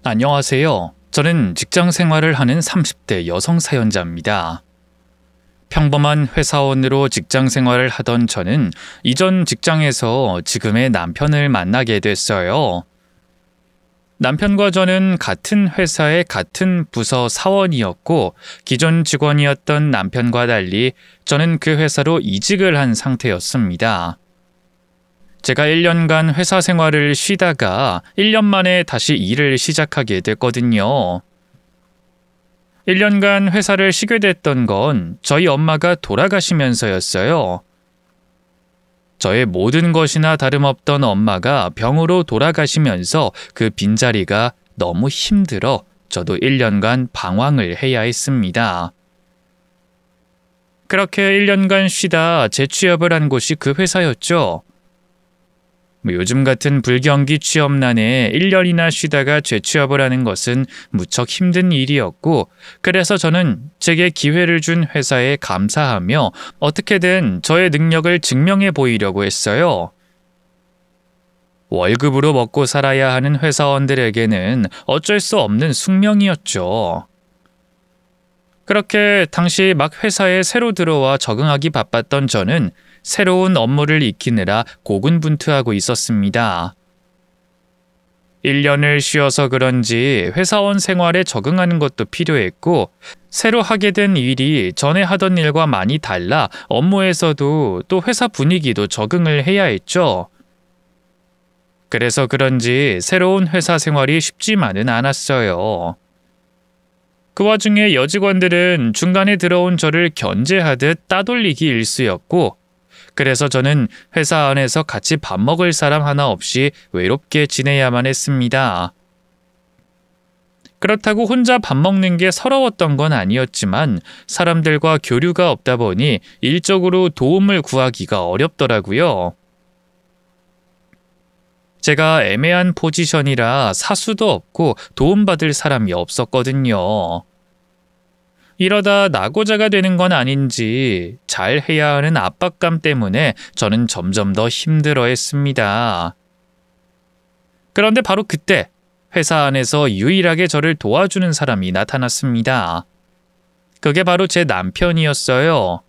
안녕하세요. 저는 직장 생활을 하는 30대 여성 사연자입니다. 평범한 회사원으로 직장 생활을 하던 저는 이전 직장에서 지금의 남편을 만나게 됐어요. 남편과 저는 같은 회사의 같은 부서 사원이었고, 기존 직원이었던 남편과 달리 저는 그 회사로 이직을 한 상태였습니다. 제가 1년간 회사 생활을 쉬다가 1년 만에 다시 일을 시작하게 됐거든요. 1년간 회사를 쉬게 됐던 건 저희 엄마가 돌아가시면서였어요. 저의 모든 것이나 다름없던 엄마가 병으로 돌아가시면서 그 빈자리가 너무 힘들어 저도 1년간 방황을 해야 했습니다. 그렇게 1년간 쉬다 재취업을 한 곳이 그 회사였죠. 요즘 같은 불경기 취업난에 1년이나 쉬다가 재취업을 하는 것은 무척 힘든 일이었고, 그래서 저는 제게 기회를 준 회사에 감사하며 어떻게든 저의 능력을 증명해 보이려고 했어요. 월급으로 먹고 살아야 하는 회사원들에게는 어쩔 수 없는 숙명이었죠. 그렇게 당시 막 회사에 새로 들어와 적응하기 바빴던 저는 새로운 업무를 익히느라 고군분투하고 있었습니다. 1년을 쉬어서 그런지 회사원 생활에 적응하는 것도 필요했고, 새로 하게 된 일이 전에 하던 일과 많이 달라 업무에서도 또 회사 분위기도 적응을 해야 했죠. 그래서 그런지 새로운 회사 생활이 쉽지만은 않았어요. 그 와중에 여직원들은 중간에 들어온 저를 견제하듯 따돌리기 일쑤였고, 그래서 저는 회사 안에서 같이 밥 먹을 사람 하나 없이 외롭게 지내야만 했습니다. 그렇다고 혼자 밥 먹는 게 서러웠던 건 아니었지만 사람들과 교류가 없다 보니 일적으로 도움을 구하기가 어렵더라고요. 제가 애매한 포지션이라 사수도 없고 도움받을 사람이 없었거든요. 이러다 낙오자가 되는 건 아닌지 잘 해야 하는 압박감 때문에 저는 점점 더 힘들어했습니다. 그런데 바로 그때 회사 안에서 유일하게 저를 도와주는 사람이 나타났습니다. 그게 바로 제 남편이었어요.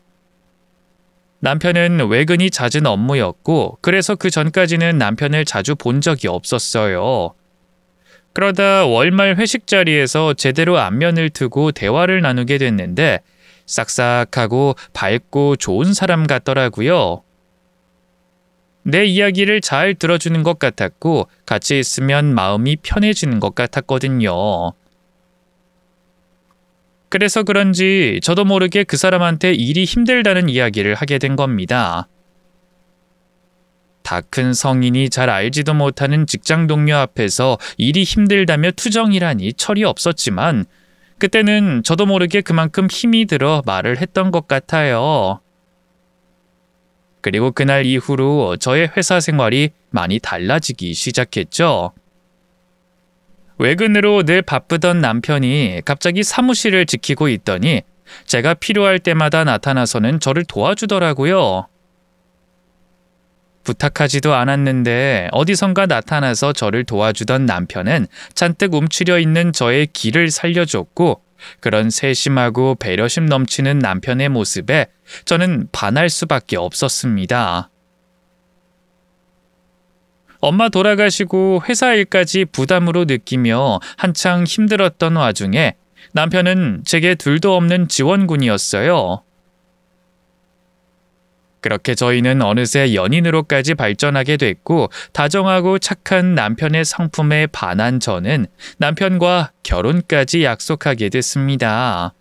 남편은 외근이 잦은 업무였고, 그래서 그 전까지는 남편을 자주 본 적이 없었어요. 그러다 월말 회식 자리에서 제대로 안면을 트고 대화를 나누게 됐는데 싹싹하고 밝고 좋은 사람 같더라고요. 내 이야기를 잘 들어주는 것 같았고 같이 있으면 마음이 편해지는 것 같았거든요. 그래서 그런지 저도 모르게 그 사람한테 일이 힘들다는 이야기를 하게 된 겁니다. 다 큰 성인이 잘 알지도 못하는 직장 동료 앞에서 일이 힘들다며 투정이라니 철이 없었지만 그때는 저도 모르게 그만큼 힘이 들어 말을 했던 것 같아요. 그리고 그날 이후로 저의 회사 생활이 많이 달라지기 시작했죠. 외근으로 늘 바쁘던 남편이 갑자기 사무실을 지키고 있더니 제가 필요할 때마다 나타나서는 저를 도와주더라고요. 부탁하지도 않았는데 어디선가 나타나서 저를 도와주던 남편은 잔뜩 움츠려 있는 저의 기를 살려줬고, 그런 세심하고 배려심 넘치는 남편의 모습에 저는 반할 수밖에 없었습니다. 엄마 돌아가시고 회사 일까지 부담으로 느끼며 한창 힘들었던 와중에 남편은 제게 둘도 없는 지원군이었어요. 그렇게 저희는 어느새 연인으로까지 발전하게 됐고, 다정하고 착한 남편의 성품에 반한 저는 남편과 결혼까지 약속하게 됐습니다.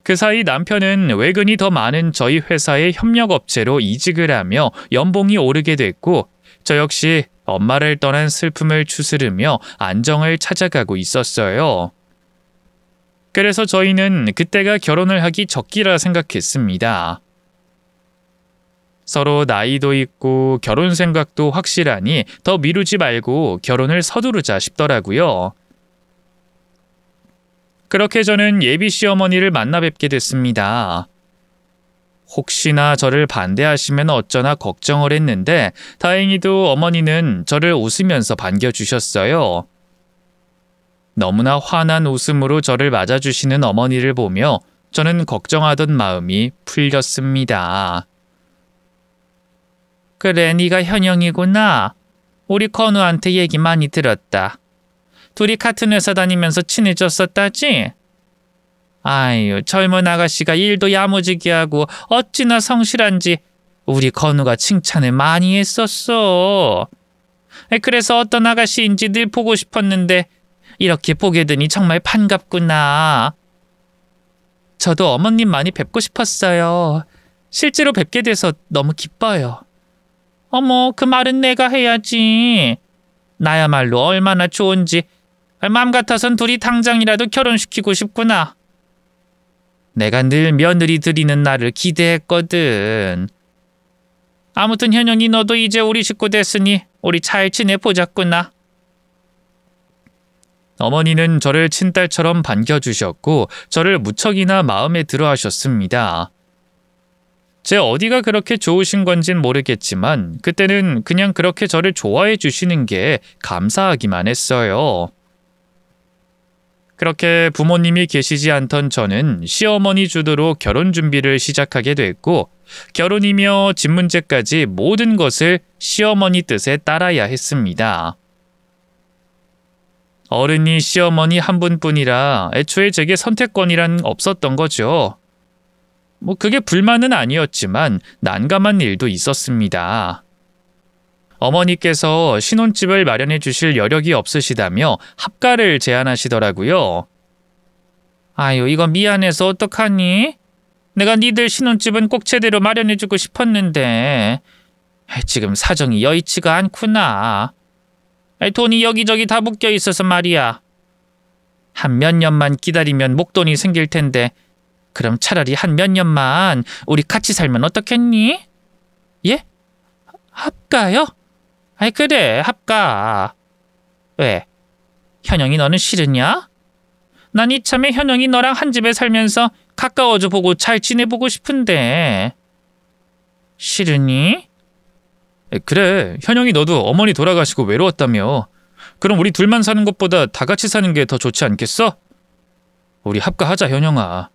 그 사이 남편은 외근이 더 많은 저희 회사의 협력업체로 이직을 하며 연봉이 오르게 됐고, 저 역시 엄마를 떠난 슬픔을 추스르며 안정을 찾아가고 있었어요. 그래서 저희는 그때가 결혼을 하기 적기라 생각했습니다. 서로 나이도 있고 결혼 생각도 확실하니 더 미루지 말고 결혼을 서두르자 싶더라고요. 그렇게 저는 예비 시어머니를 만나 뵙게 됐습니다. 혹시나 저를 반대하시면 어쩌나 걱정을 했는데 다행히도 어머니는 저를 웃으면서 반겨주셨어요. 너무나 환한 웃음으로 저를 맞아주시는 어머니를 보며 저는 걱정하던 마음이 풀렸습니다. 그래, 네가 현영이구나. 우리 건우한테 얘기 많이 들었다. 둘이 같은 회사 다니면서 친해졌었다지? 아유, 젊은 아가씨가 일도 야무지게 하고 어찌나 성실한지 우리 건우가 칭찬을 많이 했었어. 그래서 어떤 아가씨인지 늘 보고 싶었는데 이렇게 보게 되니 정말 반갑구나. 저도 어머님 많이 뵙고 싶었어요. 실제로 뵙게 돼서 너무 기뻐요. 어머, 그 말은 내가 해야지. 나야말로 얼마나 좋은지. 맘 같아선 둘이 당장이라도 결혼시키고 싶구나. 내가 늘 며느리 드리는 날을 기대했거든. 아무튼 현영이 너도 이제 우리 식구 됐으니 우리 잘 지내보자꾸나. 어머니는 저를 친딸처럼 반겨주셨고 저를 무척이나 마음에 들어 하셨습니다. 제 어디가 그렇게 좋으신 건진 모르겠지만 그때는 그냥 그렇게 저를 좋아해 주시는 게 감사하기만 했어요. 그렇게 부모님이 계시지 않던 저는 시어머니 주도로 결혼 준비를 시작하게 됐고 결혼이며 집 문제까지 모든 것을 시어머니 뜻에 따라야 했습니다. 어른이 시어머니 한 분뿐이라 애초에 제게 선택권이란 없었던 거죠. 그게 불만은 아니었지만 난감한 일도 있었습니다. 어머니께서 신혼집을 마련해 주실 여력이 없으시다며 합가를 제안하시더라고요. 아유, 이거 미안해서 어떡하니? 내가 니들 신혼집은 꼭 제대로 마련해 주고 싶었는데 지금 사정이 여의치가 않구나. 돈이 여기저기 다 묶여 있어서 말이야. 한 몇 년만 기다리면 목돈이 생길 텐데 그럼 차라리 한 몇 년만 우리 같이 살면 어떻겠니? 예? 합가요? 아이 그래, 합가. 왜? 현영이 너는 싫으냐? 난 이참에 현영이 너랑 한 집에 살면서 가까워져 보고 잘 지내보고 싶은데. 싫으니? 그래, 현영이 너도 어머니 돌아가시고 외로웠다며. 그럼 우리 둘만 사는 것보다 다 같이 사는 게 더 좋지 않겠어? 우리 합가하자, 현영아.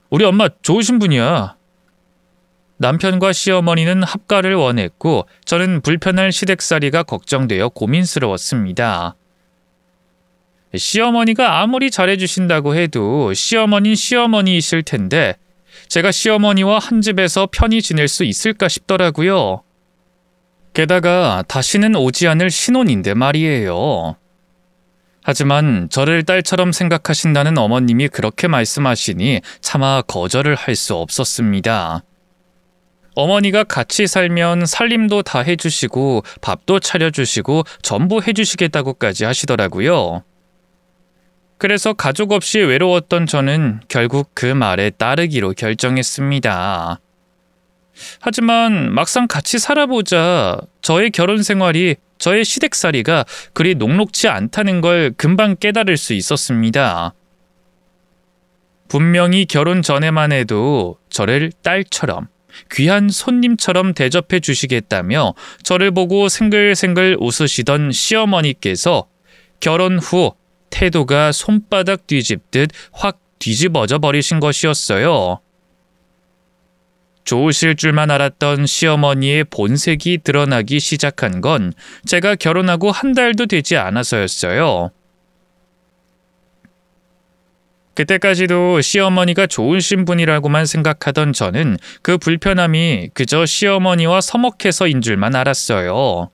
우리 엄마 좋으신 분이야. 남편과 시어머니는 합가를 원했고 저는 불편할 시댁살이가 걱정되어 고민스러웠습니다. 시어머니가 아무리 잘해주신다고 해도 시어머니는 시어머니이실 텐데 제가 시어머니와 한 집에서 편히 지낼 수 있을까 싶더라고요. 게다가 다시는 오지 않을 신혼인데 말이에요. 하지만 저를 딸처럼 생각하신다는 어머님이 그렇게 말씀하시니 차마 거절을 할 수 없었습니다. 어머니가 같이 살면 살림도 다 해주시고 밥도 차려주시고 전부 해주시겠다고까지 하시더라고요. 그래서 가족 없이 외로웠던 저는 결국 그 말에 따르기로 결정했습니다. 하지만 막상 같이 살아보자 저의 결혼 생활이 저의 시댁살이가 그리 녹록지 않다는 걸 금방 깨달을 수 있었습니다. 분명히 결혼 전에만 해도 저를 딸처럼 귀한 손님처럼 대접해 주시겠다며 저를 보고 생글생글 웃으시던 시어머니께서 결혼 후 태도가 손바닥 뒤집듯 확 뒤집어져 버리신 것이었어요. 좋으실 줄만 알았던 시어머니의 본색이 드러나기 시작한 건 제가 결혼하고 한 달도 되지 않아서였어요. 그때까지도 시어머니가 좋으신 분이라고만 생각하던 저는 그 불편함이 그저 시어머니와 서먹해서인 줄만 알았어요.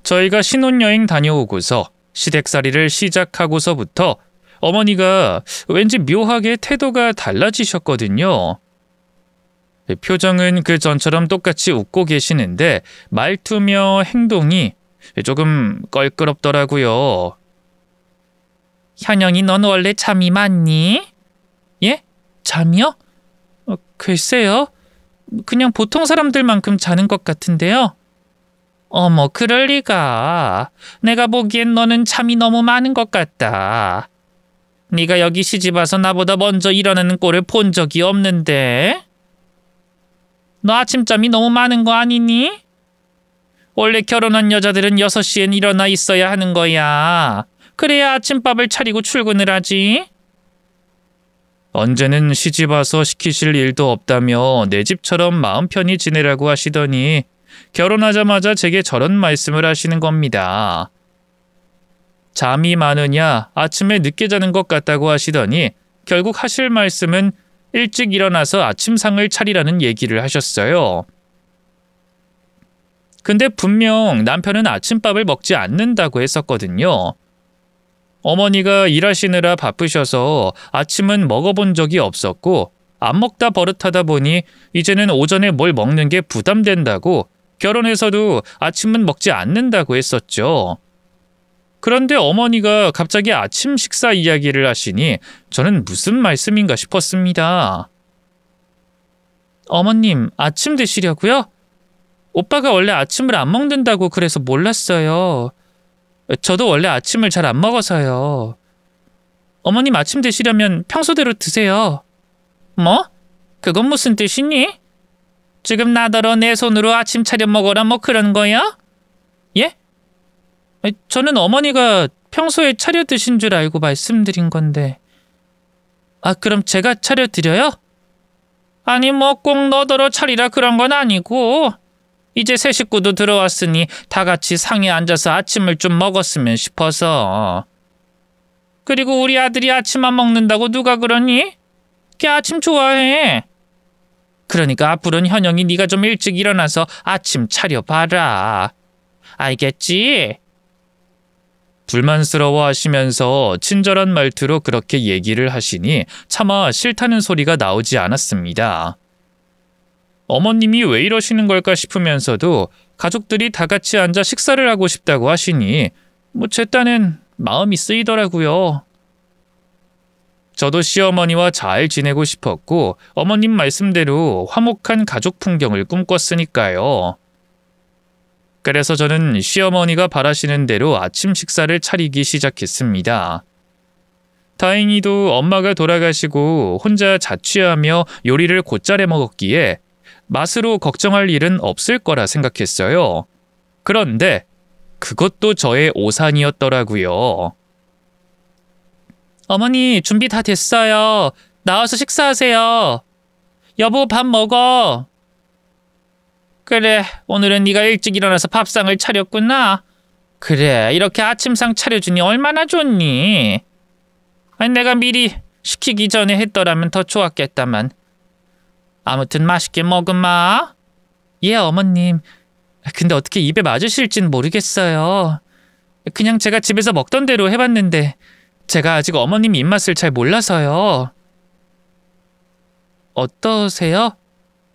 저희가 신혼여행 다녀오고서 시댁살이를 시작하고서부터 어머니가 왠지 묘하게 태도가 달라지셨거든요. 표정은 그 전처럼 똑같이 웃고 계시는데 말투며 행동이 조금 껄끄럽더라고요. 현영이 넌 원래 잠이 많니? 예? 잠이요? 글쎄요. 그냥 보통 사람들만큼 자는 것 같은데요. 어머, 그럴 리가. 내가 보기엔 너는 잠이 너무 많은 것 같다. 네가 여기 시집와서 나보다 먼저 일어나는 꼴을 본 적이 없는데. 너 아침잠이 너무 많은 거 아니니? 원래 결혼한 여자들은 6시엔 일어나 있어야 하는 거야. 그래야 아침밥을 차리고 출근을 하지. 언제는 시집 와서 시키실 일도 없다며 내 집처럼 마음 편히 지내라고 하시더니 결혼하자마자 제게 저런 말씀을 하시는 겁니다. 잠이 많으냐, 아침에 늦게 자는 것 같다고 하시더니 결국 하실 말씀은 일찍 일어나서 아침상을 차리라는 얘기를 하셨어요. 근데 분명 남편은 아침밥을 먹지 않는다고 했었거든요. 어머니가 일하시느라 바쁘셔서 아침은 먹어본 적이 없었고 안 먹다 버릇하다 보니 이제는 오전에 뭘 먹는 게 부담된다고 결혼해서도 아침은 먹지 않는다고 했었죠. 그런데 어머니가 갑자기 아침 식사 이야기를 하시니 저는 무슨 말씀인가 싶었습니다. 어머님, 아침 드시려고요? 오빠가 원래 아침을 안 먹는다고 그래서 몰랐어요. 저도 원래 아침을 잘 안 먹어서요. 어머님 아침 드시려면 평소대로 드세요. 뭐? 그건 무슨 뜻이니? 지금 나더러 내 손으로 아침 차려 먹어라 뭐 그런 거야? 예? 저는 어머니가 평소에 차려 드신 줄 알고 말씀드린 건데. 아, 그럼 제가 차려 드려요? 아니 뭐 꼭 너더러 차리라 그런 건 아니고 이제 새 식구도 들어왔으니 다 같이 상에 앉아서 아침을 좀 먹었으면 싶어서. 그리고 우리 아들이 아침 안 먹는다고 누가 그러니? 걔 아침 좋아해. 그러니까 앞으로는 현영이 네가 좀 일찍 일어나서 아침 차려봐라. 알겠지? 불만스러워 하시면서 친절한 말투로 그렇게 얘기를 하시니 차마 싫다는 소리가 나오지 않았습니다. 어머님이 왜 이러시는 걸까 싶으면서도 가족들이 다 같이 앉아 식사를 하고 싶다고 하시니 제 딴엔 마음이 쓰이더라고요. 저도 시어머니와 잘 지내고 싶었고 어머님 말씀대로 화목한 가족 풍경을 꿈꿨으니까요. 그래서 저는 시어머니가 바라시는 대로 아침 식사를 차리기 시작했습니다. 다행히도 엄마가 돌아가시고 혼자 자취하며 요리를 곧잘 해 먹었기에 맛으로 걱정할 일은 없을 거라 생각했어요. 그런데 그것도 저의 오산이었더라고요. 어머니, 준비 다 됐어요. 나와서 식사하세요. 여보, 밥 먹어. 그래, 오늘은 네가 일찍 일어나서 밥상을 차렸구나. 그래, 이렇게 아침상 차려주니 얼마나 좋니? 아니, 내가 미리 시키기 전에 했더라면 더 좋았겠다만. 아무튼 맛있게 먹으마. 예, 어머님. 근데 어떻게 입에 맞으실진 모르겠어요. 그냥 제가 집에서 먹던 대로 해봤는데 제가 아직 어머님 입맛을 잘 몰라서요. 어떠세요?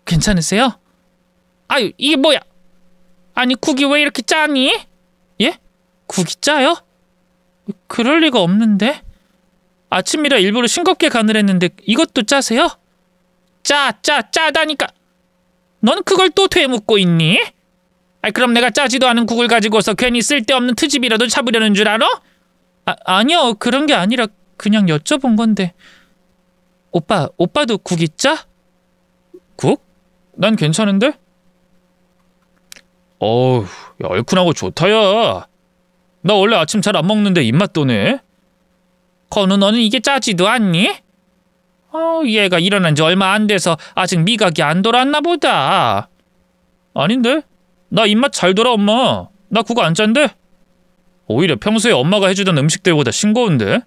괜찮으세요? 아유, 이게 뭐야? 아니, 국이 왜 이렇게 짜니? 예? 국이 짜요? 그럴 리가 없는데. 아침이라 일부러 싱겁게 간을 했는데 이것도 짜세요? 짜다니까. 넌 그걸 또 되묻고 있니? 아니, 그럼 내가 짜지도 않은 국을 가지고서 괜히 쓸데없는 트집이라도 잡으려는 줄 알아? 아니요, 그런 게 아니라 그냥 여쭤본 건데. 오빠도 국이 짜? 국? 난 괜찮은데? 어우, 야, 얼큰하고 좋다, 야. 나 원래 아침 잘 안 먹는데 입맛 도네. 건우, 너는 이게 짜지도 않니? 얘가 일어난 지 얼마 안 돼서 아직 미각이 안 돌았나 보다. 아닌데? 나 입맛 잘 돌아, 엄마. 나 그거 안 짠데? 오히려 평소에 엄마가 해주던 음식들보다 싱거운데?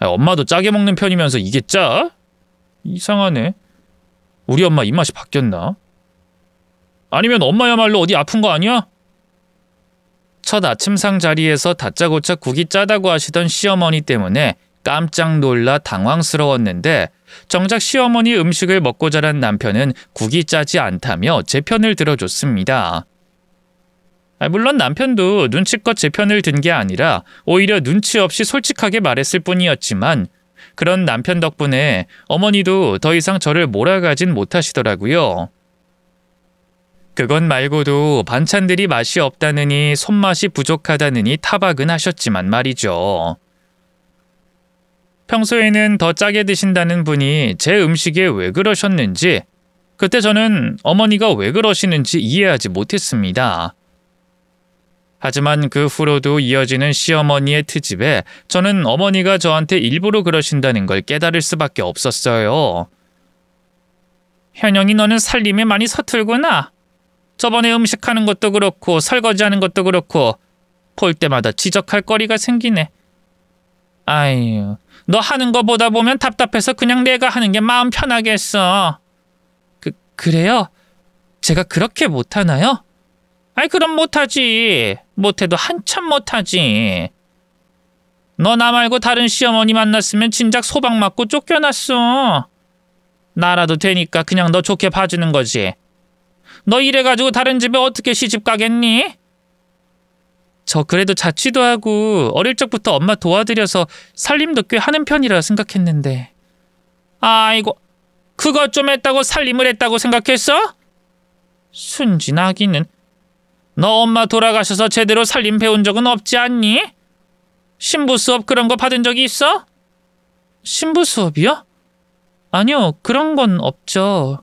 엄마도 짜게 먹는 편이면서 이게 짜? 이상하네. 우리 엄마 입맛이 바뀌었나? 아니면 엄마야말로 어디 아픈 거 아니야? 첫 아침상 자리에서 다짜고짜 국이 짜다고 하시던 시어머니 때문에 깜짝 놀라 당황스러웠는데 정작 시어머니 음식을 먹고 자란 남편은 국이 짜지 않다며 제 편을 들어줬습니다. 물론 남편도 눈치껏 제 편을 든 게 아니라 오히려 눈치 없이 솔직하게 말했을 뿐이었지만 그런 남편 덕분에 어머니도 더 이상 저를 몰아가진 못하시더라고요. 그것 말고도 반찬들이 맛이 없다느니 손맛이 부족하다느니 타박은 하셨지만 말이죠. 평소에는 더 짜게 드신다는 분이 제 음식에 왜 그러셨는지 그때 저는 어머니가 왜 그러시는지 이해하지 못했습니다. 하지만 그 후로도 이어지는 시어머니의 트집에 저는 어머니가 저한테 일부러 그러신다는 걸 깨달을 수밖에 없었어요. 현영이, 너는 살림에 많이 서툴구나. 저번에 음식하는 것도 그렇고 설거지하는 것도 그렇고 볼 때마다 지적할 거리가 생기네. 아유, 너 하는 거 보다 보면 답답해서 그냥 내가 하는 게 마음 편하겠어. 그래요? 제가 그렇게 못하나요? 아이, 그럼 못하지. 못해도 한참 못하지. 너 나 말고 다른 시어머니 만났으면 진작 소방 맞고 쫓겨났어. 나라도 되니까 그냥 너 좋게 봐주는 거지. 너 이래가지고 다른 집에 어떻게 시집 가겠니? 저 그래도 자취도 하고 어릴 적부터 엄마 도와드려서 살림도 꽤 하는 편이라 생각했는데. 아이고, 그것 좀 했다고 살림을 했다고 생각했어? 순진하기는. 너 엄마 돌아가셔서 제대로 살림 배운 적은 없지 않니? 신부 수업 그런 거 받은 적이 있어? 신부 수업이요? 아니요, 그런 건 없죠.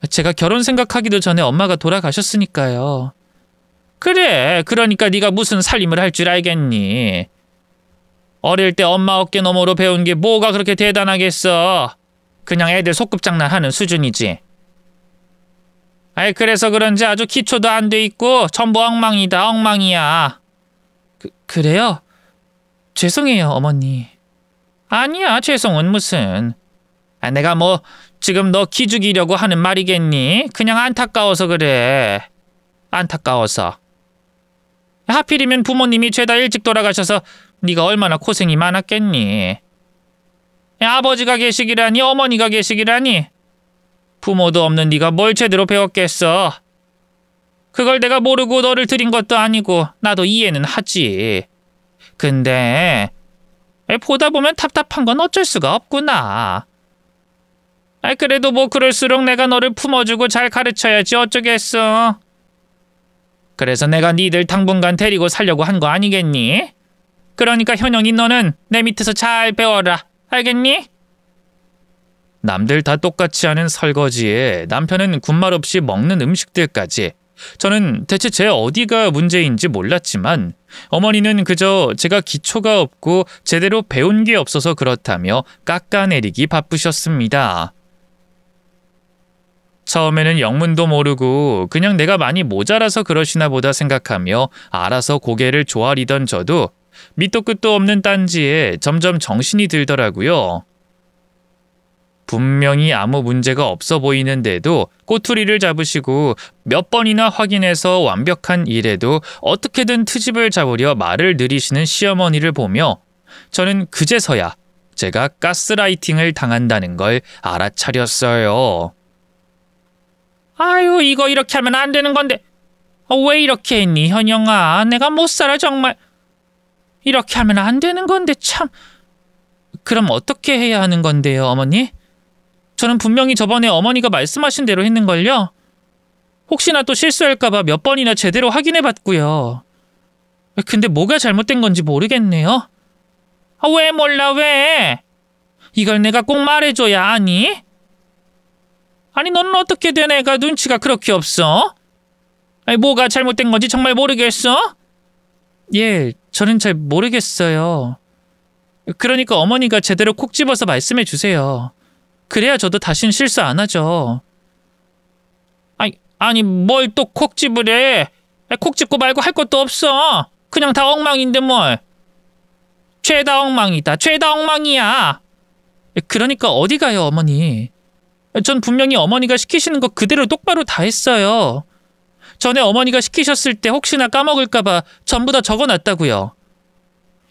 제가 결혼 생각하기도 전에 엄마가 돌아가셨으니까요. 그래, 그러니까 네가 무슨 살림을 할 줄 알겠니? 어릴 때 엄마 어깨 너머로 배운 게 뭐가 그렇게 대단하겠어. 그냥 애들 소꿉장난 하는 수준이지. 아이, 그래서 그런지 아주 기초도 안 돼 있고 전부 엉망이다, 엉망이야. 그래요? 죄송해요, 어머니. 아니야, 죄송은 무슨. 내가 뭐 지금 너 기죽이려고 하는 말이겠니? 그냥 안타까워서 그래. 안타까워서. 하필이면 부모님이 죄다 일찍 돌아가셔서 네가 얼마나 고생이 많았겠니? 아버지가 계시기라니, 어머니가 계시기라니. 부모도 없는 네가 뭘 제대로 배웠겠어. 그걸 내가 모르고 너를 들인 것도 아니고 나도 이해는 하지. 근데 보다 보면 답답한 건 어쩔 수가 없구나. 그래도 뭐 그럴수록 내가 너를 품어주고 잘 가르쳐야지 어쩌겠어. 그래서 내가 니들 당분간 데리고 살려고 한 거 아니겠니? 그러니까 현영이, 너는 내 밑에서 잘 배워라. 알겠니? 남들 다 똑같이 하는 설거지에 남편은 군말 없이 먹는 음식들까지. 저는 대체 제 어디가 문제인지 몰랐지만 어머니는 그저 제가 기초가 없고 제대로 배운 게 없어서 그렇다며 깎아내리기 바쁘셨습니다. 처음에는 영문도 모르고 그냥 내가 많이 모자라서 그러시나 보다 생각하며 알아서 고개를 조아리던 저도 밑도 끝도 없는 딴지에 점점 정신이 들더라고요. 분명히 아무 문제가 없어 보이는데도 꼬투리를 잡으시고 몇 번이나 확인해서 완벽한 일에도 어떻게든 트집을 잡으려 말을 늘이시는 시어머니를 보며 저는 그제서야 제가 가스라이팅을 당한다는 걸 알아차렸어요. 아유, 이거 이렇게 하면 안 되는 건데. 왜 이렇게 했니, 현영아? 내가 못 살아, 정말. 이렇게 하면 안 되는 건데, 참. 그럼 어떻게 해야 하는 건데요, 어머니? 저는 분명히 저번에 어머니가 말씀하신 대로 했는걸요. 혹시나 또 실수할까봐 몇 번이나 제대로 확인해봤고요. 근데 뭐가 잘못된 건지 모르겠네요. 왜 몰라, 왜? 이걸 내가 꼭 말해줘야 아니? 아니, 너는 어떻게 된 애가 눈치가 그렇게 없어? 뭐가 잘못된 건지 정말 모르겠어? 예, 저는 잘 모르겠어요. 그러니까 어머니가 제대로 콕 집어서 말씀해 주세요. 그래야 저도 다신 실수 안 하죠. 아니 뭘 또 콕 집으래? 콕 집고 말고 할 것도 없어. 그냥 다 엉망인데 뭘. 죄다 엉망이다. 죄다 엉망이야. 그러니까 어디 가요, 어머니. 전 분명히 어머니가 시키시는 거 그대로 똑바로 다 했어요. 전에 어머니가 시키셨을 때 혹시나 까먹을까봐 전부 다 적어놨다고요.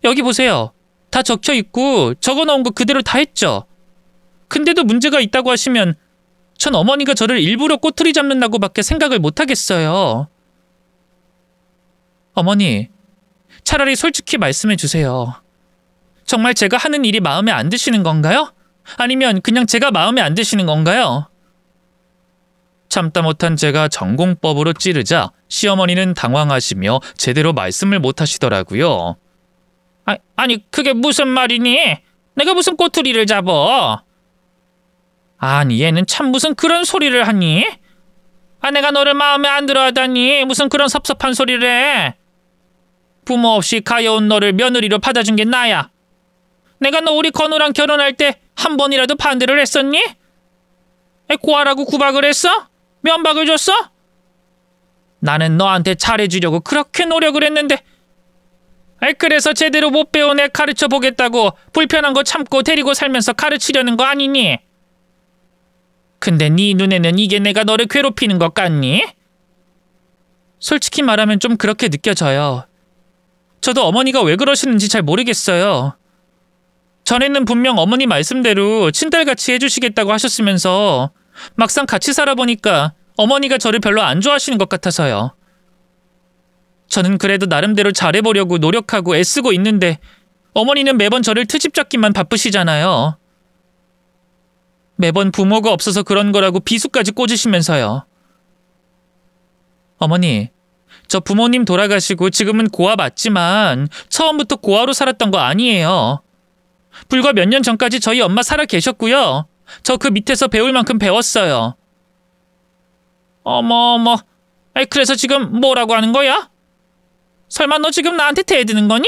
여기 보세요. 다 적혀있고 적어놓은 거 그대로 다 했죠. 근데도 문제가 있다고 하시면 전 어머니가 저를 일부러 꼬투리 잡는다고밖에 생각을 못하겠어요. 어머니, 차라리 솔직히 말씀해 주세요. 정말 제가 하는 일이 마음에 안 드시는 건가요? 아니면 그냥 제가 마음에 안 드시는 건가요? 참다 못한 제가 전공법으로 찌르자 시어머니는 당황하시며 제대로 말씀을 못 하시더라고요. 아니 그게 무슨 말이니? 내가 무슨 꼬투리를 잡어? 아니 얘는 참 무슨 그런 소리를 하니? 내가 너를 마음에 안 들어 하다니 무슨 그런 섭섭한 소리를 해? 부모 없이 가여운 너를 며느리로 받아준 게 나야. 내가 너 우리 건우랑 결혼할 때 한 번이라도 반대를 했었니? 고아라고 구박을 했어? 면박을 줬어? 나는 너한테 잘해주려고 그렇게 노력을 했는데 그래서 제대로 못 배운 애 가르쳐 보겠다고 불편한 거 참고 데리고 살면서 가르치려는 거 아니니? 근데 네 눈에는 이게 내가 너를 괴롭히는 것 같니? 솔직히 말하면 좀 그렇게 느껴져요. 저도 어머니가 왜 그러시는지 잘 모르겠어요. 전에는 분명 어머니 말씀대로 친딸같이 해주시겠다고 하셨으면서 막상 같이 살아보니까 어머니가 저를 별로 안 좋아하시는 것 같아서요. 저는 그래도 나름대로 잘해보려고 노력하고 애쓰고 있는데 어머니는 매번 저를 트집 잡기만 바쁘시잖아요. 매번 부모가 없어서 그런 거라고 비수까지 꽂으시면서요. 어머니, 저 부모님 돌아가시고 지금은 고아 맞지만 처음부터 고아로 살았던 거 아니에요. 불과 몇 년 전까지 저희 엄마 살아 계셨고요. 저 그 밑에서 배울 만큼 배웠어요. 어머. 그래서 지금 뭐라고 하는 거야? 설마 너 지금 나한테 대드는 거니?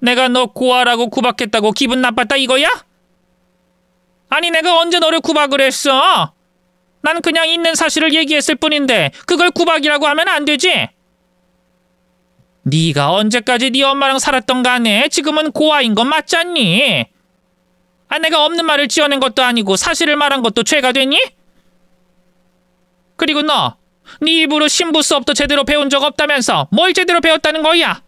내가 너 고아라고 구박했다고 기분 나빴다 이거야? 아니 내가 언제 너를 구박을 했어? 난 그냥 있는 사실을 얘기했을 뿐인데 그걸 구박이라고 하면 안 되지. 네가 언제까지 네 엄마랑 살았던 간에 지금은 고아인 건 맞잖니? 내가 없는 말을 지어낸 것도 아니고 사실을 말한 것도 죄가 되니? 그리고 너, 네 입으로 신부 수업도 제대로 배운 적 없다면서 뭘 제대로 배웠다는 거야?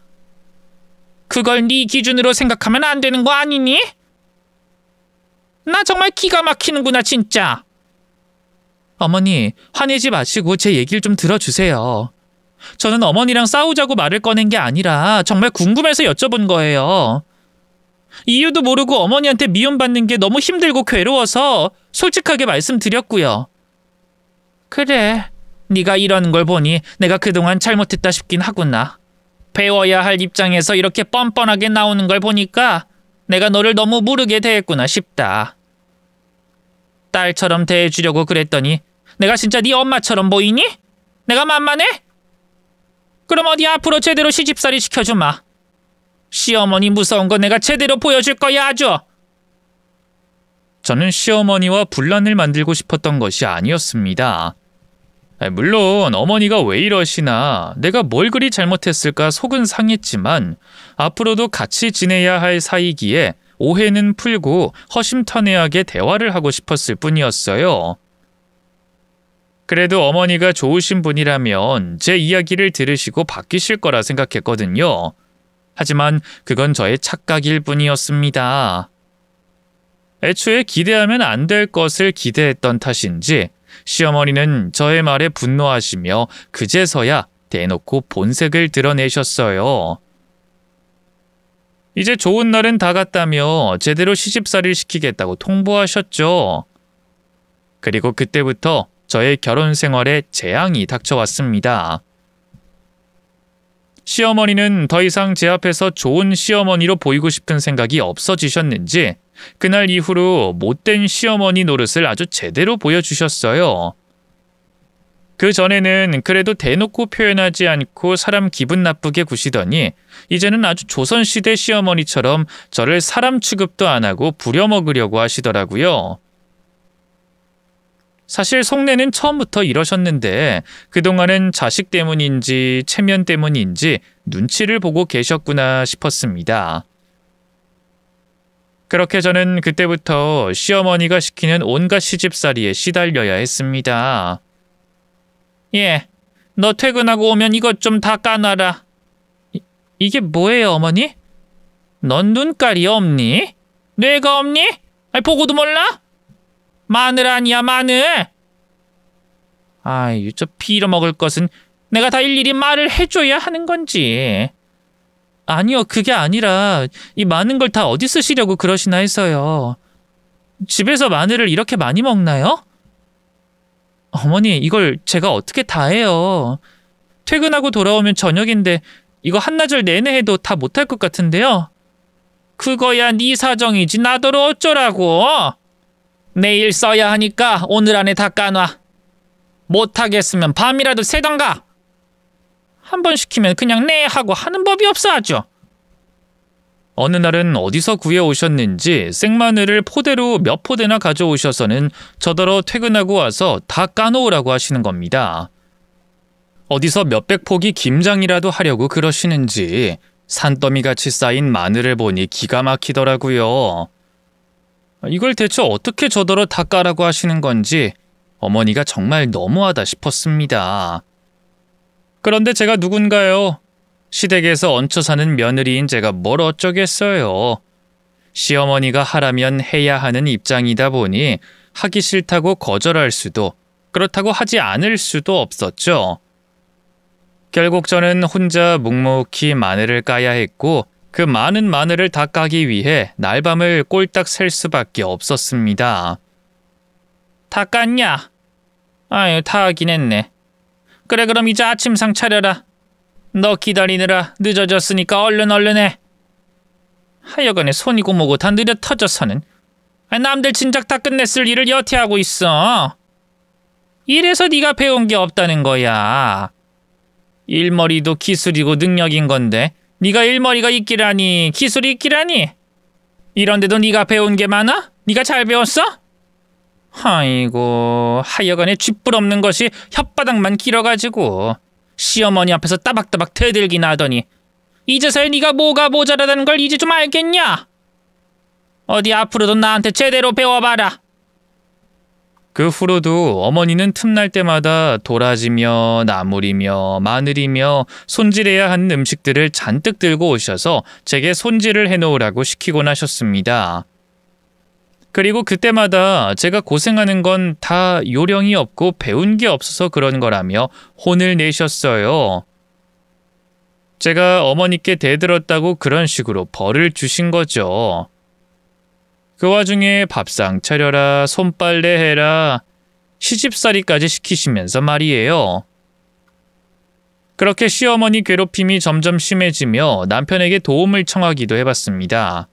그걸 네 기준으로 생각하면 안 되는 거 아니니? 나 정말 기가 막히는구나 진짜. 어머니, 화내지 마시고 제 얘기를 좀 들어주세요. 저는 어머니랑 싸우자고 말을 꺼낸 게 아니라 정말 궁금해서 여쭤본 거예요. 이유도 모르고 어머니한테 미움받는 게 너무 힘들고 괴로워서 솔직하게 말씀드렸고요. 그래, 네가 이러는 걸 보니 내가 그동안 잘못했다 싶긴 하구나. 배워야 할 입장에서 이렇게 뻔뻔하게 나오는 걸 보니까 내가 너를 너무 무르게 대했구나 싶다. 딸처럼 대해주려고 그랬더니 내가 진짜 네 엄마처럼 보이니? 내가 만만해? 그럼 어디 앞으로 제대로 시집살이 시켜주마. 시어머니 무서운 거 내가 제대로 보여줄 거야 아주. 저는 시어머니와 분란을 만들고 싶었던 것이 아니었습니다. 물론 어머니가 왜 이러시나 내가 뭘 그리 잘못했을까 속은 상했지만 앞으로도 같이 지내야 할 사이기에 오해는 풀고 허심탄회하게 대화를 하고 싶었을 뿐이었어요. 그래도 어머니가 좋으신 분이라면 제 이야기를 들으시고 바뀌실 거라 생각했거든요. 하지만 그건 저의 착각일 뿐이었습니다. 애초에 기대하면 안 될 것을 기대했던 탓인지 시어머니는 저의 말에 분노하시며 그제서야 대놓고 본색을 드러내셨어요. 이제 좋은 날은 다 갔다며 제대로 시집살이를 시키겠다고 통보하셨죠. 그리고 그때부터 저의 결혼 생활에 재앙이 닥쳐왔습니다. 시어머니는 더 이상 제 앞에서 좋은 시어머니로 보이고 싶은 생각이 없어지셨는지 그날 이후로 못된 시어머니 노릇을 아주 제대로 보여주셨어요. 그 전에는 그래도 대놓고 표현하지 않고 사람 기분 나쁘게 구시더니 이제는 아주 조선시대 시어머니처럼 저를 사람 취급도 안 하고 부려먹으려고 하시더라고요. 사실 속내는 처음부터 이러셨는데 그동안은 자식 때문인지 체면 때문인지 눈치를 보고 계셨구나 싶었습니다. 그렇게 저는 그때부터 시어머니가 시키는 온갖 시집살이에 시달려야 했습니다. 너 퇴근하고 오면 이것 좀 다 까놔라. 이게 뭐예요, 어머니? 넌 눈깔이 없니? 뇌가 없니? 보고도 몰라? 마늘 아니야, 마늘. 저 빌어먹을 것은 내가 다 일일이 말을 해줘야 하는 건지. 아니요, 그게 아니라 이 많은 걸 다 어디 쓰시려고 그러시나 해서요. 집에서 마늘을 이렇게 많이 먹나요? 어머니, 이걸 제가 어떻게 다 해요. 퇴근하고 돌아오면 저녁인데 이거 한나절 내내 해도 다 못할 것 같은데요. 그거야 네 사정이지 나더러 어쩌라고. 내일 써야 하니까 오늘 안에 다 까놔. 못하겠으면 밤이라도 새던가. 한 번 시키면 그냥 네 하고 하는 법이 없어 아주. 어느 날은 어디서 구해오셨는지 생마늘을 포대로 몇 포대나 가져오셔서는 저더러 퇴근하고 와서 다 까놓으라고 하시는 겁니다. 어디서 몇백 포기 김장이라도 하려고 그러시는지 산더미같이 쌓인 마늘을 보니 기가 막히더라고요. 이걸 대체 어떻게 저더러 다 까라고 하시는 건지 어머니가 정말 너무하다 싶었습니다. 그런데 제가 누군가요? 시댁에서 얹혀 사는 며느리인 제가 뭘 어쩌겠어요. 시어머니가 하라면 해야 하는 입장이다 보니 하기 싫다고 거절할 수도, 그렇다고 하지 않을 수도 없었죠. 결국 저는 혼자 묵묵히 마늘을 까야 했고 그 많은 마늘을 다 까기 위해 날밤을 꼴딱 셀 수밖에 없었습니다. 다 깠냐? 아유, 다 하긴 했네. 그래, 그럼 이제 아침상 차려라. 너 기다리느라 늦어졌으니까 얼른 해. 하여간에 손이고 뭐고 다 느려 터져서는. 남들 진작 다 끝냈을 일을 여태 하고 있어. 이래서 네가 배운 게 없다는 거야. 일머리도 기술이고 능력인 건데 네가 일머리가 있기라니 기술이 있기라니. 이런데도 네가 배운 게 많아? 네가 잘 배웠어? 아이고, 하여간에 쥐뿔없는 것이 혓바닥만 길어가지고 시어머니 앞에서 따박따박 대들기나 하더니 이제서야 네가 뭐가 모자라다는 걸 이제 좀 알겠냐? 어디 앞으로도 나한테 제대로 배워봐라. 그 후로도 어머니는 틈날 때마다 도라지며 나물이며 마늘이며 손질해야 하는 음식들을 잔뜩 들고 오셔서 제게 손질을 해놓으라고 시키곤 하셨습니다. 그리고 그때마다 제가 고생하는 건 다 요령이 없고 배운 게 없어서 그런 거라며 혼을 내셨어요. 제가 어머니께 대들었다고 그런 식으로 벌을 주신 거죠. 그 와중에 밥상 차려라, 손빨래 해라, 시집살이까지 시키시면서 말이에요. 그렇게 시어머니 괴롭힘이 점점 심해지며 남편에게 도움을 청하기도 해봤습니다.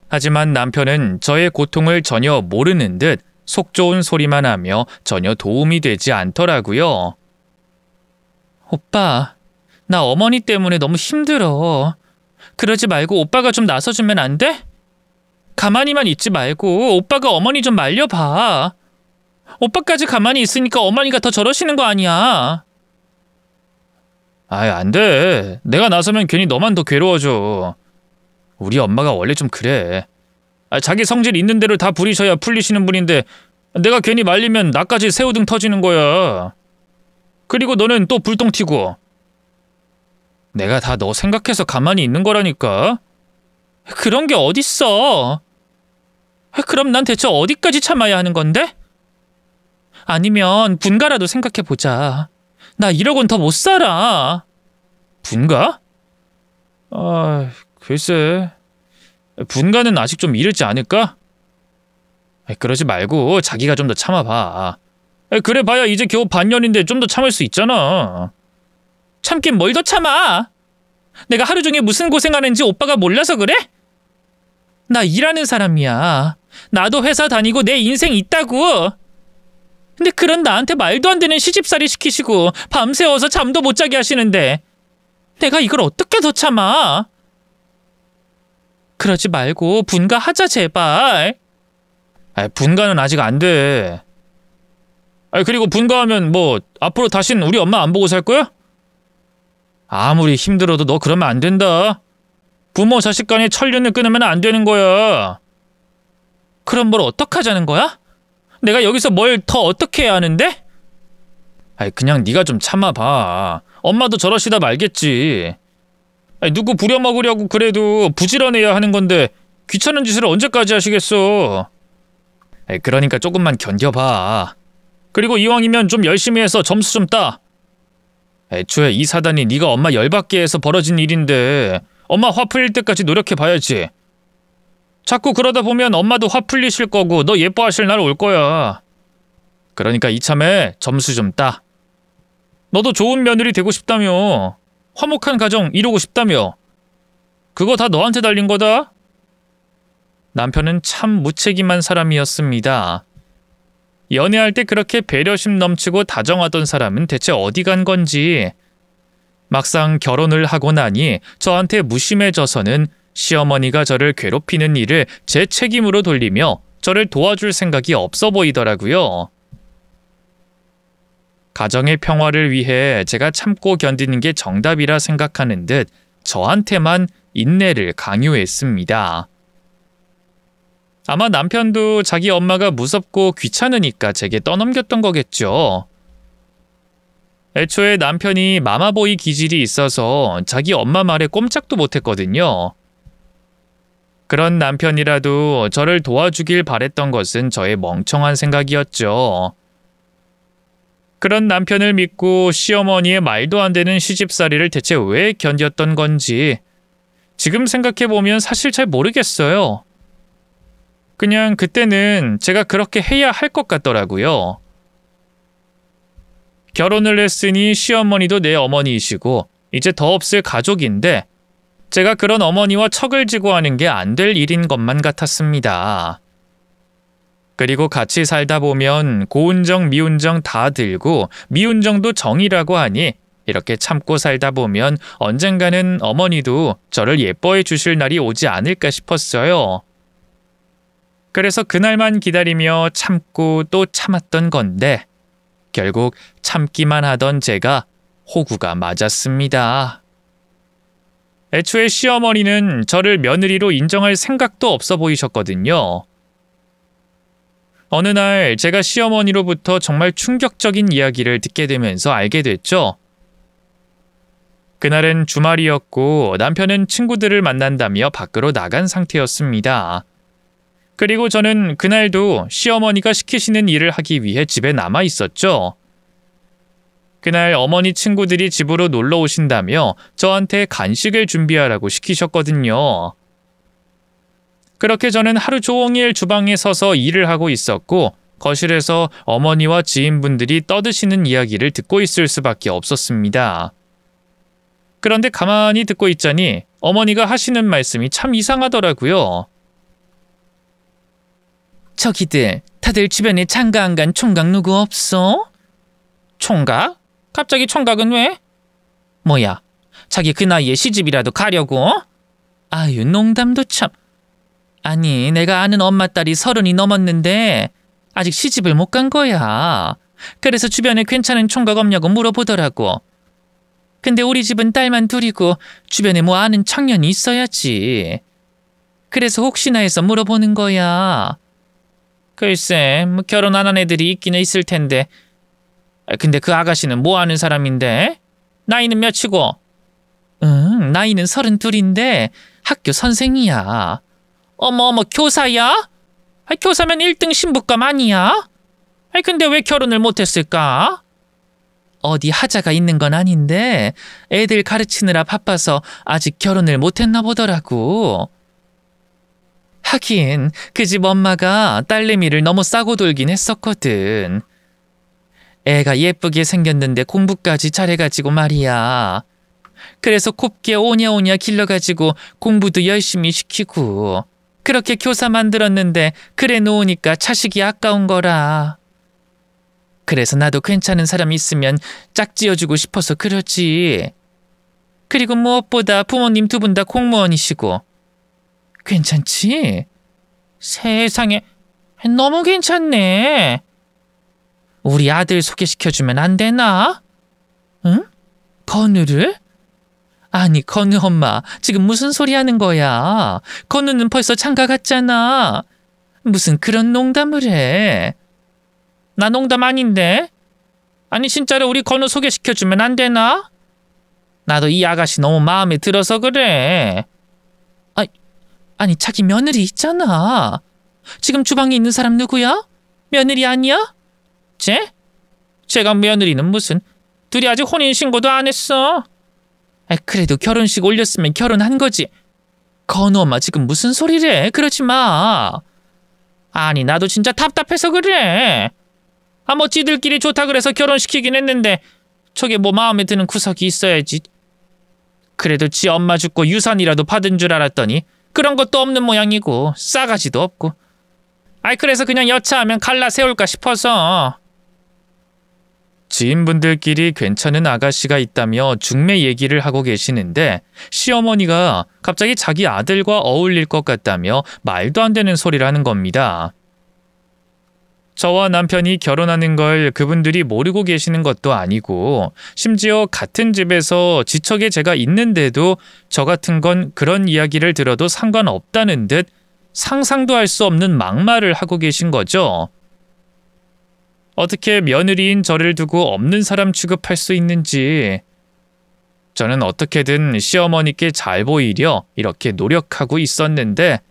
하지만 남편은 저의 고통을 전혀 모르는 듯 속 좋은 소리만 하며 전혀 도움이 되지 않더라고요. 오빠, 나 어머니 때문에 너무 힘들어. 그러지 말고 오빠가 좀 나서주면 안 돼? 가만히만 있지 말고 오빠가 어머니 좀 말려봐. 오빠까지 가만히 있으니까 어머니가 더 저러시는 거 아니야. 아이, 안 돼. 내가 나서면 괜히 너만 더 괴로워져. 우리 엄마가 원래 좀 그래. 자기 성질 있는 대로 다 부리셔야 풀리시는 분인데 내가 괜히 말리면 나까지 새우등 터지는 거야. 그리고 너는 또 불똥 튀고. 내가 다 너 생각해서 가만히 있는 거라니까. 그런 게 어딨어. 그럼 난 대체 어디까지 참아야 하는 건데? 아니면 분가라도 생각해보자. 나 1억 원 더 못 살아. 분가? 글쎄. 분가는 아직 좀 이르지 않을까? 그러지 말고 자기가 좀 더 참아봐. 그래 봐야 이제 겨우 반년인데 좀 더 참을 수 있잖아. 참긴 뭘 더 참아. 내가 하루 종일 무슨 고생하는지 오빠가 몰라서 그래? 나 일하는 사람이야. 나도 회사 다니고 내 인생 있다고. 근데 그런 나한테 말도 안 되는 시집살이 시키시고 밤새워서 잠도 못 자게 하시는데 내가 이걸 어떻게 더 참아? 그러지 말고 분가하자 제발. 분가는 아직 안 돼. 그리고 분가하면 뭐 앞으로 다신 우리 엄마 안 보고 살 거야? 아무리 힘들어도 너 그러면 안 된다. 부모 자식 간의 천륜을 끊으면 안 되는 거야. 그럼 뭘 어떡하자는 거야? 내가 여기서 뭘 더 어떻게 해야 하는데? 그냥 네가 좀 참아봐. 엄마도 저러시다 말겠지. 누구 부려먹으려고 그래도 부지런해야 하는 건데 귀찮은 짓을 언제까지 하시겠어. 그러니까 조금만 견뎌봐. 그리고 이왕이면 좀 열심히 해서 점수 좀 따. 애초에 이 사단이 네가 엄마 열받게 해서 벌어진 일인데 엄마 화 풀릴 때까지 노력해봐야지. 자꾸 그러다 보면 엄마도 화 풀리실 거고 너 예뻐하실 날 올 거야. 그러니까 이참에 점수 좀 따. 너도 좋은 며느리 되고 싶다며. 화목한 가정 이루고 싶다며. 그거 다 너한테 달린 거다. 남편은 참 무책임한 사람이었습니다. 연애할 때 그렇게 배려심 넘치고 다정하던 사람은 대체 어디 간 건지. 막상 결혼을 하고 나니 저한테 무심해져서는 시어머니가 저를 괴롭히는 일을 제 책임으로 돌리며 저를 도와줄 생각이 없어 보이더라고요. 가정의 평화를 위해 제가 참고 견디는 게 정답이라 생각하는 듯 저한테만 인내를 강요했습니다. 아마 남편도 자기 엄마가 무섭고 귀찮으니까 제게 떠넘겼던 거겠죠. 애초에 남편이 마마보이 기질이 있어서 자기 엄마 말에 꼼짝도 못했거든요. 그런 남편이라도 저를 도와주길 바랬던 것은 저의 멍청한 생각이었죠. 그런 남편을 믿고 시어머니의 말도 안 되는 시집살이를 대체 왜 견뎠던 건지 지금 생각해보면 사실 잘 모르겠어요. 그냥 그때는 제가 그렇게 해야 할 것 같더라고요. 결혼을 했으니 시어머니도 내 어머니이시고 이제 더 없을 가족인데 제가 그런 어머니와 척을 지고 하는 게 안 될 일인 것만 같았습니다. 그리고 같이 살다 보면 고운정 미운정 다 들고 미운정도 정이라고 하니 이렇게 참고 살다 보면 언젠가는 어머니도 저를 예뻐해 주실 날이 오지 않을까 싶었어요. 그래서 그날만 기다리며 참고 또 참았던 건데 결국 참기만 하던 제가 호구가 맞았습니다. 애초에 시어머니는 저를 며느리로 인정할 생각도 없어 보이셨거든요. 어느 날 제가 시어머니로부터 정말 충격적인 이야기를 듣게 되면서 알게 됐죠. 그날은 주말이었고 남편은 친구들을 만난다며 밖으로 나간 상태였습니다. 그리고 저는 그날도 시어머니가 시키시는 일을 하기 위해 집에 남아 있었죠. 그날 어머니 친구들이 집으로 놀러 오신다며 저한테 간식을 준비하라고 시키셨거든요. 그렇게 저는 하루 종일 주방에 서서 일을 하고 있었고 거실에서 어머니와 지인분들이 떠드시는 이야기를 듣고 있을 수밖에 없었습니다. 그런데 가만히 듣고 있자니 어머니가 하시는 말씀이 참 이상하더라고요. 저기들 다들 주변에 장가 안 간 총각 누구 없어? 총각? 갑자기 총각은 왜? 뭐야, 자기 그 나이에 시집이라도 가려고? 아유, 농담도 참. 아니, 내가 아는 엄마 딸이 30이 넘었는데 아직 시집을 못 간 거야. 그래서 주변에 괜찮은 총각 없냐고 물어보더라고. 근데 우리 집은 딸만 둘이고 주변에 뭐 아는 청년이 있어야지. 그래서 혹시나 해서 물어보는 거야. 글쎄, 뭐 결혼 안 한 애들이 있기는 있을 텐데. 근데 그 아가씨는 뭐 하는 사람인데? 나이는 몇이고? 나이는 32인데 학교 선생이야. 어머, 교사야? 교사면 1등 신부감 아니야? 근데 왜 결혼을 못했을까? 어디 하자가 있는 건 아닌데 애들 가르치느라 바빠서 아직 결혼을 못했나 보더라고. 하긴 그 집 엄마가 딸내미를 너무 싸고 돌긴 했었거든. 애가 예쁘게 생겼는데 공부까지 잘해가지고 말이야. 그래서 곱게 오냐오냐 길러가지고 공부도 열심히 시키고 그렇게 교사 만들었는데 그래 놓으니까 자식이 아까운 거라. 그래서 나도 괜찮은 사람 있으면 짝지어주고 싶어서 그러지. 그리고 무엇보다 부모님 두 분 다 공무원이시고. 괜찮지? 세상에, 너무 괜찮네. 우리 아들 소개시켜주면 안 되나? 응? 건우를? 아니, 건우 엄마, 지금 무슨 소리 하는 거야? 건우는 벌써 장가 갔잖아. 무슨 그런 농담을 해. 나 농담 아닌데? 아니, 진짜로 우리 건우 소개시켜주면 안 되나? 나도 이 아가씨 너무 마음에 들어서 그래. 아니, 자기 며느리 있잖아. 지금 주방에 있는 사람 누구야? 며느리 아니야? 쟤가 며느리는 무슨. 둘이 아직 혼인신고도 안 했어. 그래도 결혼식 올렸으면 결혼한 거지. 건우 엄마 지금 무슨 소리를 해? 그러지 마. 아니, 나도 진짜 답답해서 그래. 뭐 지들끼리 좋다 그래서 결혼시키긴 했는데 저게 뭐 마음에 드는 구석이 있어야지. 그래도 지 엄마 죽고 유산이라도 받은 줄 알았더니 그런 것도 없는 모양이고 싸가지도 없고. 그래서 그냥 여차하면 갈라 세울까 싶어서. 지인분들끼리 괜찮은 아가씨가 있다며 중매 얘기를 하고 계시는데 시어머니가 갑자기 자기 아들과 어울릴 것 같다며 말도 안 되는 소리를 하는 겁니다. 저와 남편이 결혼하는 걸 그분들이 모르고 계시는 것도 아니고 심지어 같은 집에서 지척에 제가 있는데도 저 같은 건 그런 이야기를 들어도 상관없다는 듯 상상도 할 수 없는 막말을 하고 계신 거죠. 어떻게 며느리인 저를 두고 없는 사람 취급할 수 있는지 저는 어떻게든 시어머니께 잘 보이려 이렇게 노력하고 있었는데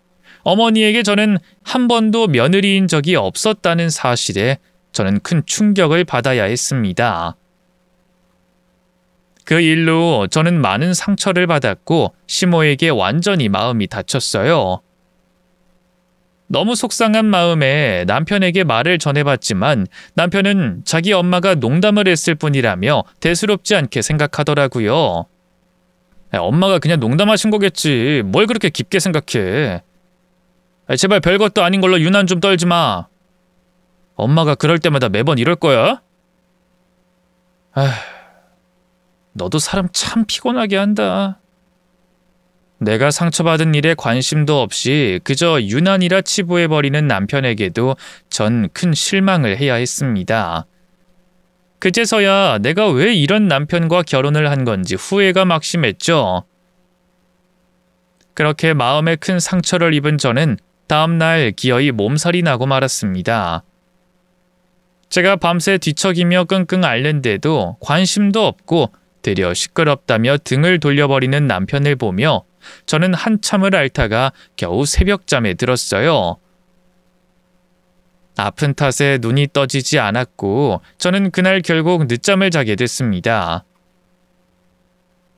어머니에게 저는 한 번도 며느리인 적이 없었다는 사실에 저는 큰 충격을 받아야 했습니다. 그 일로 저는 많은 상처를 받았고 시모에게 완전히 마음이 다쳤어요. 너무 속상한 마음에 남편에게 말을 전해봤지만 남편은 자기 엄마가 농담을 했을 뿐이라며 대수롭지 않게 생각하더라고요. 엄마가 그냥 농담하신 거겠지. 뭘 그렇게 깊게 생각해. 제발 별것도 아닌 걸로 유난 좀 떨지 마. 엄마가 그럴 때마다 매번 이럴 거야? 너도 사람 참 피곤하게 한다. 내가 상처받은 일에 관심도 없이 그저 유난이라 치부해버리는 남편에게도 전 큰 실망을 해야 했습니다. 그제서야 내가 왜 이런 남편과 결혼을 한 건지 후회가 막심했죠. 그렇게 마음에 큰 상처를 입은 저는 다음날 기어이 몸살이 나고 말았습니다. 제가 밤새 뒤척이며 끙끙 앓는데도 관심도 없고 되려 시끄럽다며 등을 돌려버리는 남편을 보며 저는 한참을 앓다가 겨우 새벽잠에 들었어요. 아픈 탓에 눈이 떠지지 않았고 저는 그날 결국 늦잠을 자게 됐습니다.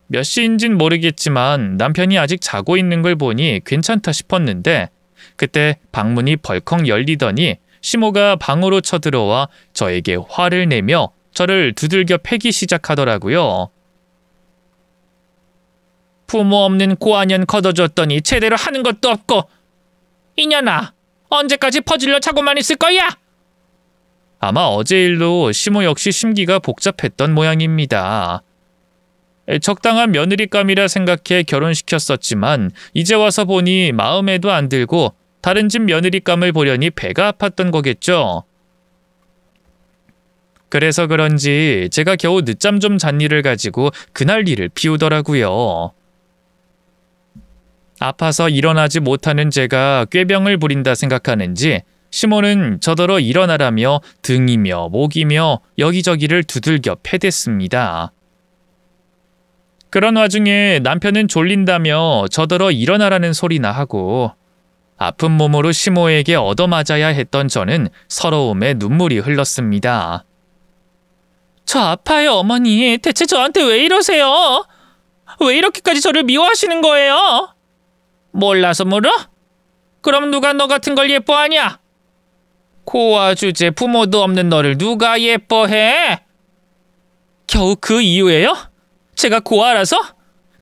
몇 시인진 모르겠지만 남편이 아직 자고 있는 걸 보니 괜찮다 싶었는데 그때 방문이 벌컥 열리더니 시모가 방으로 쳐들어와 저에게 화를 내며 저를 두들겨 패기 시작하더라고요. 부모 없는 고아년 걷어줬더니 제대로 하는 것도 없고 이년아 언제까지 퍼질러 자고만 있을 거야? 아마 어제 일로 시모 역시 심기가 복잡했던 모양입니다. 적당한 며느리감이라 생각해 결혼시켰었지만 이제 와서 보니 마음에도 안 들고 다른 집 며느리감을 보려니 배가 아팠던 거겠죠. 그래서 그런지 제가 겨우 늦잠 좀 잔 일을 가지고 그날 일을 피우더라고요. 아파서 일어나지 못하는 제가 꾀병을 부린다 생각하는지 시모는 저더러 일어나라며 등이며 목이며 여기저기를 두들겨 패댔습니다. 그런 와중에 남편은 졸린다며 저더러 일어나라는 소리나 하고 아픈 몸으로 시모에게 얻어맞아야 했던 저는 서러움에 눈물이 흘렀습니다. 저 아파요 어머니. 대체 저한테 왜 이러세요? 왜 이렇게까지 저를 미워하시는 거예요? 몰라서 물어? 그럼 누가 너 같은 걸 예뻐하냐? 고아 주제 부모도 없는 너를 누가 예뻐해? 겨우 그 이유예요? 제가 고아라서?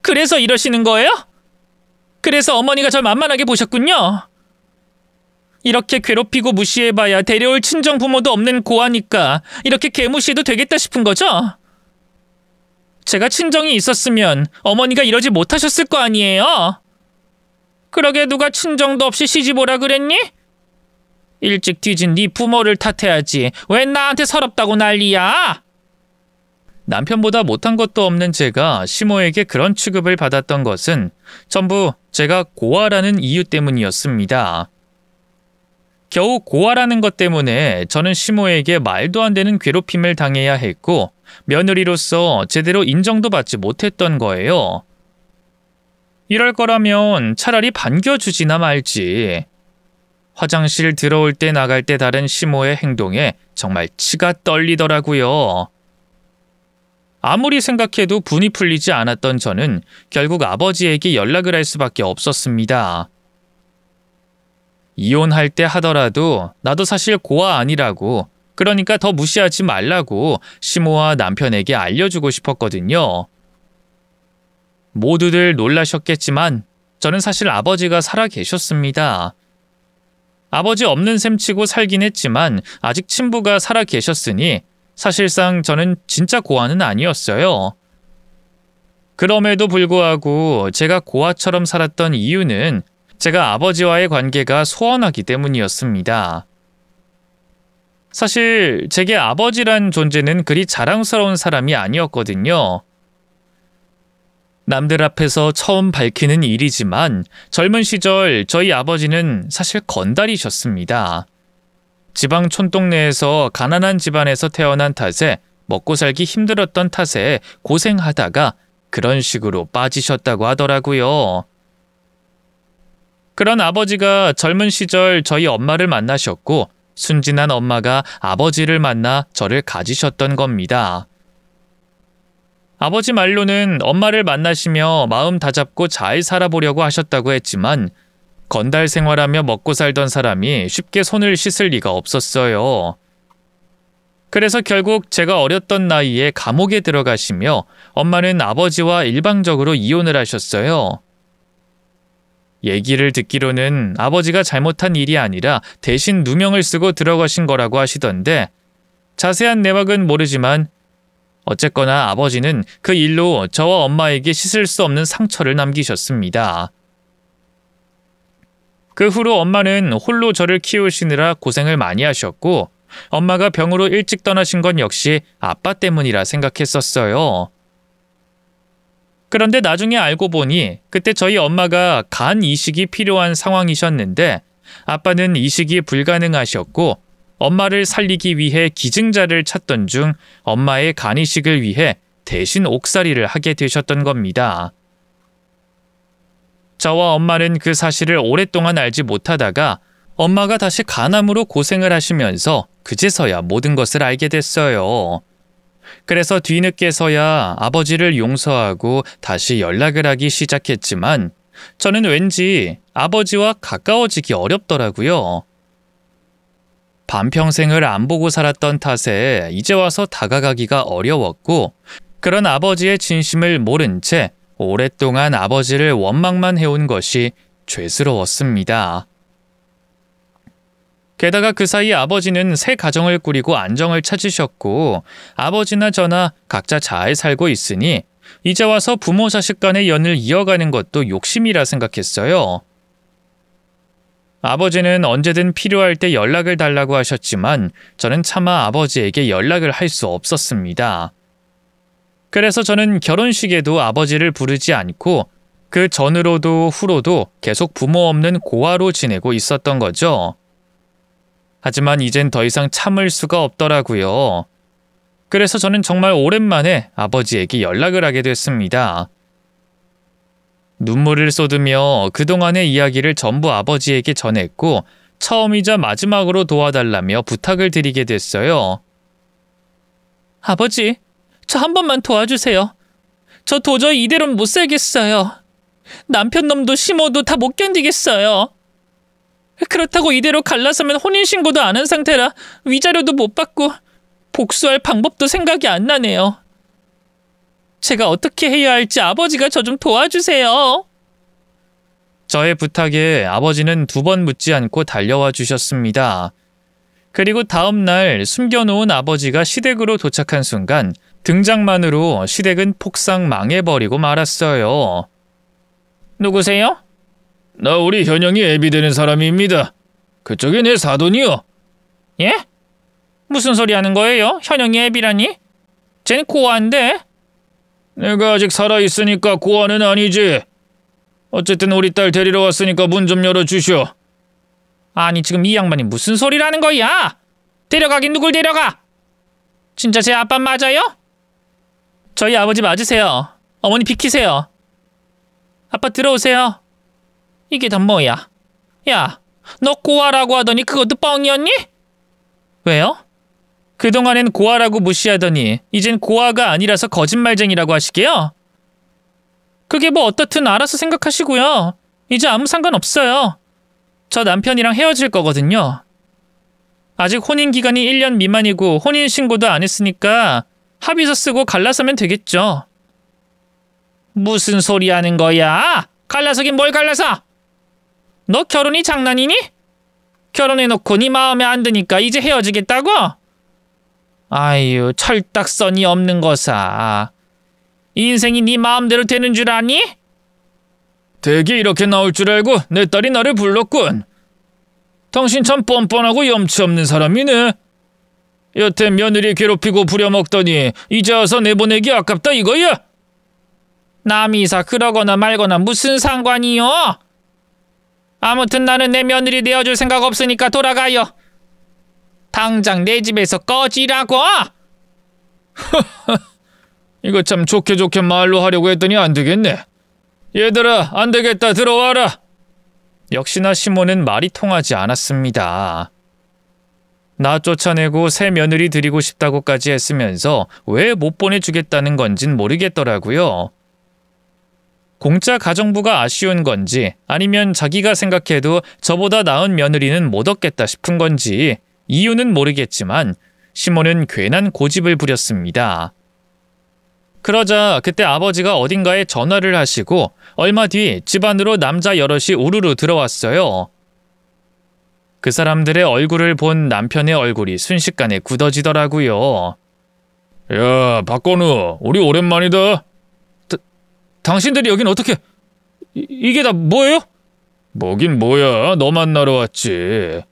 그래서 이러시는 거예요? 그래서 어머니가 절 만만하게 보셨군요. 이렇게 괴롭히고 무시해봐야 데려올 친정 부모도 없는 고아니까 이렇게 개무시해도 되겠다 싶은 거죠? 제가 친정이 있었으면 어머니가 이러지 못하셨을 거 아니에요? 그러게 누가 친정도 없이 시집 오라 그랬니? 일찍 뒤진 네 부모를 탓해야지. 왜 나한테 서럽다고 난리야? 남편보다 못한 것도 없는 제가 시모에게 그런 취급을 받았던 것은 전부 제가 고아라는 이유 때문이었습니다. 겨우 고아라는 것 때문에 저는 시모에게 말도 안 되는 괴롭힘을 당해야 했고 며느리로서 제대로 인정도 받지 못했던 거예요. 이럴 거라면 차라리 반겨주지나 말지. 화장실 들어올 때 나갈 때 다른 시모의 행동에 정말 치가 떨리더라고요. 아무리 생각해도 분이 풀리지 않았던 저는 결국 아버지에게 연락을 할 수밖에 없었습니다. 이혼할 때 하더라도 나도 사실 고아 아니라고, 그러니까 더 무시하지 말라고 시모와 남편에게 알려주고 싶었거든요. 모두들 놀라셨겠지만 저는 사실 아버지가 살아 계셨습니다. 아버지 없는 셈 치고 살긴 했지만 아직 친부가 살아 계셨으니 사실상 저는 진짜 고아는 아니었어요. 그럼에도 불구하고 제가 고아처럼 살았던 이유는 제가 아버지와의 관계가 소원하기 때문이었습니다. 사실 제게 아버지란 존재는 그리 자랑스러운 사람이 아니었거든요. 남들 앞에서 처음 밝히는 일이지만 젊은 시절 저희 아버지는 사실 건달이셨습니다. 지방 촌동네에서 가난한 집안에서 태어난 탓에 먹고 살기 힘들었던 탓에 고생하다가 그런 식으로 빠지셨다고 하더라고요. 그런 아버지가 젊은 시절 저희 엄마를 만나셨고 순진한 엄마가 아버지를 만나 저를 가지셨던 겁니다. 아버지 말로는 엄마를 만나시며 마음 다잡고 잘 살아보려고 하셨다고 했지만 건달 생활하며 먹고 살던 사람이 쉽게 손을 씻을 리가 없었어요. 그래서 결국 제가 어렸던 나이에 감옥에 들어가시며 엄마는 아버지와 일방적으로 이혼을 하셨어요. 얘기를 듣기로는 아버지가 잘못한 일이 아니라 대신 누명을 쓰고 들어가신 거라고 하시던데 자세한 내막은 모르지만 어쨌거나 아버지는 그 일로 저와 엄마에게 씻을 수 없는 상처를 남기셨습니다. 그 후로 엄마는 홀로 저를 키우시느라 고생을 많이 하셨고 엄마가 병으로 일찍 떠나신 건 역시 아빠 때문이라 생각했었어요. 그런데 나중에 알고 보니 그때 저희 엄마가 간 이식이 필요한 상황이셨는데 아빠는 이식이 불가능하셨고 엄마를 살리기 위해 기증자를 찾던 중 엄마의 간 이식을 위해 대신 옥살이를 하게 되셨던 겁니다. 저와 엄마는 그 사실을 오랫동안 알지 못하다가 엄마가 다시 간암으로 고생을 하시면서 그제서야 모든 것을 알게 됐어요. 그래서 뒤늦게서야 아버지를 용서하고 다시 연락을 하기 시작했지만 저는 왠지 아버지와 가까워지기 어렵더라고요. 반평생을 안 보고 살았던 탓에 이제 와서 다가가기가 어려웠고 그런 아버지의 진심을 모른 채 오랫동안 아버지를 원망만 해온 것이 죄스러웠습니다. 게다가 그 사이 아버지는 새 가정을 꾸리고 안정을 찾으셨고 아버지나 저나 각자 잘 살고 있으니 이제 와서 부모 자식 간의 연을 이어가는 것도 욕심이라 생각했어요. 아버지는 언제든 필요할 때 연락을 달라고 하셨지만 저는 차마 아버지에게 연락을 할 수 없었습니다. 그래서 저는 결혼식에도 아버지를 부르지 않고 그 전으로도 후로도 계속 부모 없는 고아로 지내고 있었던 거죠. 하지만 이젠 더 이상 참을 수가 없더라고요. 그래서 저는 정말 오랜만에 아버지에게 연락을 하게 됐습니다. 눈물을 쏟으며 그동안의 이야기를 전부 아버지에게 전했고 처음이자 마지막으로 도와달라며 부탁을 드리게 됐어요. 아버지, 저 한 번만 도와주세요. 저 도저히 이대로는 못 살겠어요. 남편 놈도 시모도 다 못 견디겠어요. 그렇다고 이대로 갈라서면 혼인신고도 안 한 상태라 위자료도 못 받고 복수할 방법도 생각이 안 나네요. 제가 어떻게 해야 할지 아버지가 저 좀 도와주세요. 저의 부탁에 아버지는 2번 묻지 않고 달려와 주셨습니다. 그리고 다음 날 숨겨놓은 아버지가 시댁으로 도착한 순간 등장만으로 시댁은 폭삭 망해버리고 말았어요. 누구세요? 나 우리 현영이 애비 되는 사람입니다. 그쪽이 내 사돈이요. 예? 무슨 소리 하는 거예요? 현영이 애비라니? 쟨 고아인데? 내가 아직 살아있으니까 고아는 아니지. 어쨌든 우리 딸 데리러 왔으니까 문 좀 열어주시오. 아니 지금 이 양반이 무슨 소리를 하는 거야? 데려가긴 누굴 데려가? 진짜 제 아빠 맞아요? 저희 아버지 맞으세요. 어머니 비키세요. 아빠 들어오세요. 이게 다 뭐야? 야, 너 고아라고 하더니 그것도 뻥이었니? 왜요? 그동안엔 고아라고 무시하더니 이젠 고아가 아니라서 거짓말쟁이라고 하시게요? 그게 뭐 어떻든 알아서 생각하시고요. 이제 아무 상관없어요. 저 남편이랑 헤어질 거거든요. 아직 혼인기간이 1년 미만이고 혼인신고도 안 했으니까 합의서 쓰고 갈라서면 되겠죠. 무슨 소리 하는 거야? 갈라서긴 뭘 갈라서? 너 결혼이 장난이니? 결혼해놓고 네 마음에 안 드니까 이제 헤어지겠다고? 아유, 철딱선이 없는 거사. 인생이 네 마음대로 되는 줄 아니? 되게 이렇게 나올 줄 알고 내 딸이 나를 불렀군. 당신 참 뻔뻔하고 염치 없는 사람이네. 여태 며느리 괴롭히고 부려먹더니 이제 와서 내보내기 아깝다 이거야? 남이사 그러거나 말거나 무슨 상관이요? 아무튼 나는 내 며느리 내어줄 생각 없으니까 돌아가요. 당장 내 집에서 꺼지라고! 이거 참 좋게 말로 하려고 했더니 안 되겠네. 얘들아, 안 되겠다, 들어와라. 역시나 시몬은 말이 통하지 않았습니다. 나 쫓아내고 새 며느리 드리고 싶다고까지 했으면서 왜 못 보내주겠다는 건진 모르겠더라고요. 공짜 가정부가 아쉬운 건지 아니면 자기가 생각해도 저보다 나은 며느리는 못 얻겠다 싶은 건지 이유는 모르겠지만 시몬은 괜한 고집을 부렸습니다. 그러자 그때 아버지가 어딘가에 전화를 하시고 얼마 뒤 집 안으로 남자 여럿이 우르르 들어왔어요. 그 사람들의 얼굴을 본 남편의 얼굴이 순식간에 굳어지더라고요. 야, 박건우, 우리 오랜만이다. 당신들이 여긴 어떻게... 이게 다 뭐예요? 뭐긴 뭐야, 너 만나러 왔지.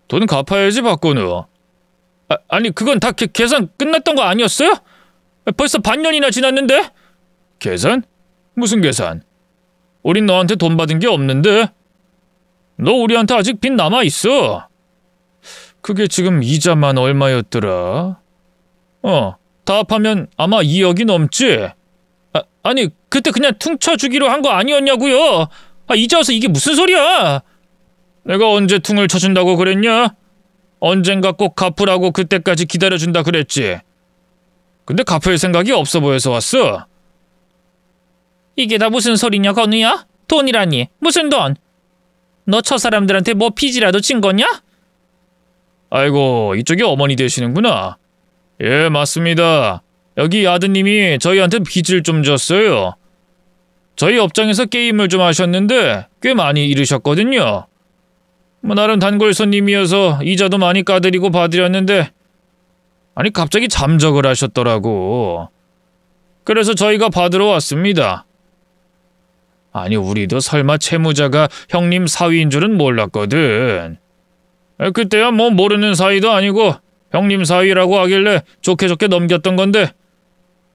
돈 갚아야지, 박건우. 아니 그건 다 계산 끝났던 거 아니었어요? 벌써 반년이나 지났는데? 계산? 무슨 계산? 우린 너한테 돈 받은 게 없는데? 너 우리한테 아직 빚 남아있어. 그게 지금 이자만 얼마였더라? 다 합하면 아마 2억이 넘지? 아니 그때 그냥 퉁쳐주기로 한 거 아니었냐고요? 이제 와서 이게 무슨 소리야? 내가 언제 퉁을 쳐준다고 그랬냐? 언젠가 꼭 갚으라고 그때까지 기다려준다 그랬지. 근데 갚을 생각이 없어 보여서 왔어. 이게 다 무슨 소리냐, 건우야? 돈이라니, 무슨 돈? 너 저 사람들한테 뭐 빚이라도 진 거냐? 아이고, 이쪽이 어머니 되시는구나. 예, 맞습니다. 여기 아드님이 저희한테 빚을 좀 졌어요. 저희 업장에서 게임을 좀 하셨는데 꽤 많이 잃으셨거든요. 나름 단골 손님이어서 이자도 많이 까드리고 봐드렸는데 아니 갑자기 잠적을 하셨더라고. 그래서 저희가 받으러 왔습니다. 아니 우리도 설마 채무자가 형님 사위인 줄은 몰랐거든. 그때야 뭐 모르는 사이도 아니고 형님 사위라고 하길래 좋게 넘겼던 건데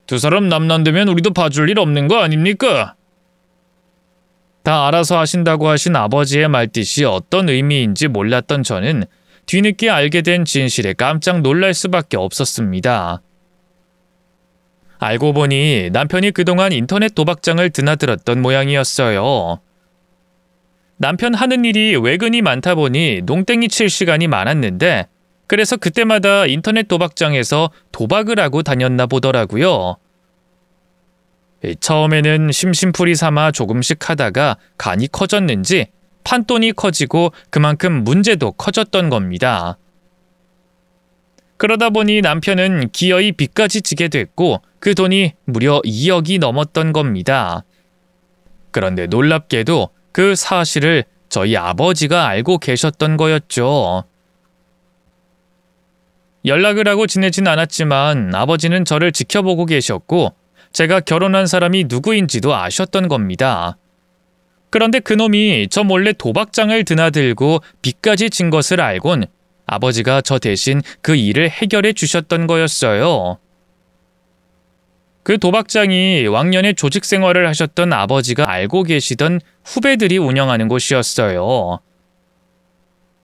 두 사람 남난되면 우리도 봐줄 일 없는 거 아닙니까? 다 알아서 하신다고 하신 아버지의 말뜻이 어떤 의미인지 몰랐던 저는 뒤늦게 알게 된 진실에 깜짝 놀랄 수밖에 없었습니다. 알고 보니 남편이 그동안 인터넷 도박장을 드나들었던 모양이었어요. 남편 하는 일이 외근이 많다 보니 농땡이 칠 시간이 많았는데 그래서 그때마다 인터넷 도박장에서 도박을 하고 다녔나 보더라고요. 처음에는 심심풀이 삼아 조금씩 하다가 간이 커졌는지 판돈이 커지고 그만큼 문제도 커졌던 겁니다. 그러다 보니 남편은 기어이 빚까지 지게 됐고 그 돈이 무려 2억이 넘었던 겁니다. 그런데 놀랍게도 그 사실을 저희 아버지가 알고 계셨던 거였죠. 연락을 하고 지내진 않았지만 아버지는 저를 지켜보고 계셨고 제가 결혼한 사람이 누구인지도 아셨던 겁니다. 그런데 그놈이 저 몰래 도박장을 드나들고 빚까지 진 것을 알곤 아버지가 저 대신 그 일을 해결해 주셨던 거였어요. 그 도박장이 왕년에 조직 생활을 하셨던 아버지가 알고 계시던 후배들이 운영하는 곳이었어요.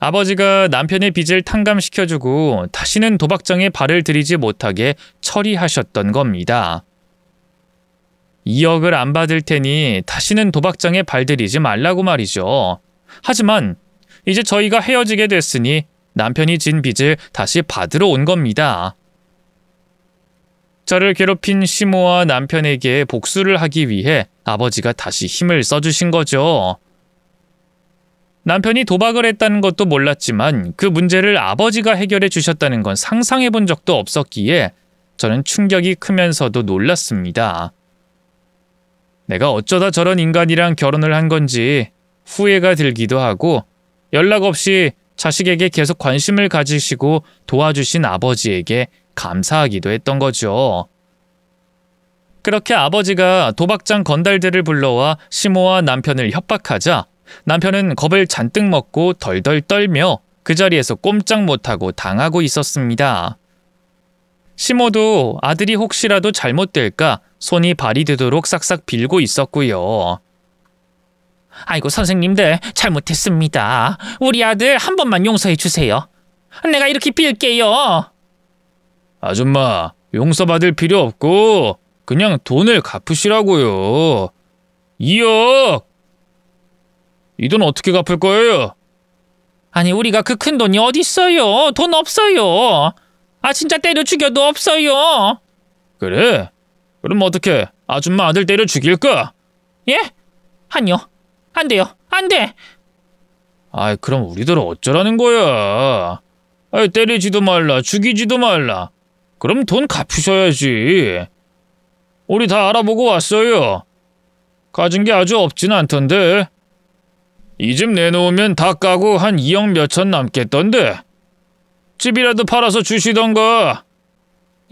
아버지가 남편의 빚을 탕감시켜주고 다시는 도박장에 발을 들이지 못하게 처리하셨던 겁니다. 2억을 안 받을 테니 다시는 도박장에 발들이지 말라고 말이죠. 하지만 이제 저희가 헤어지게 됐으니 남편이 진 빚을 다시 받으러 온 겁니다. 저를 괴롭힌 시모와 남편에게 복수를 하기 위해 아버지가 다시 힘을 써주신 거죠. 남편이 도박을 했다는 것도 몰랐지만 그 문제를 아버지가 해결해 주셨다는 건 상상해 본 적도 없었기에 저는 충격이 크면서도 놀랐습니다. 내가 어쩌다 저런 인간이랑 결혼을 한 건지 후회가 들기도 하고 연락 없이 자식에게 계속 관심을 가지시고 도와주신 아버지에게 감사하기도 했던 거죠. 그렇게 아버지가 도박장 건달들을 불러와 시모와 남편을 협박하자 남편은 겁을 잔뜩 먹고 덜덜 떨며 그 자리에서 꼼짝 못하고 당하고 있었습니다. 시모도 아들이 혹시라도 잘못될까 손이 발이 되도록 싹싹 빌고 있었고요. 아이고 선생님들 잘못했습니다. 우리 아들 한 번만 용서해 주세요. 내가 이렇게 빌게요. 아줌마, 용서받을 필요 없고 그냥 돈을 갚으시라고요. 2억! 이 돈 어떻게 갚을 거예요? 아니 우리가 그 큰 돈이 어딨어요. 돈 없어요. 아 진짜 때려 죽여도 없어요. 그래? 그럼 어떻게 아줌마 아들 때려 죽일까? 예? 아니요. 안 돼요. 안 돼. 아이, 그럼 우리들 어쩌라는 거야? 아이, 때리지도 말라, 죽이지도 말라. 그럼 돈 갚으셔야지. 우리 다 알아보고 왔어요. 가진 게 아주 없진 않던데. 이 집 내놓으면 다 까고 한 2억 몇천 남겠던데. 집이라도 팔아서 주시던가.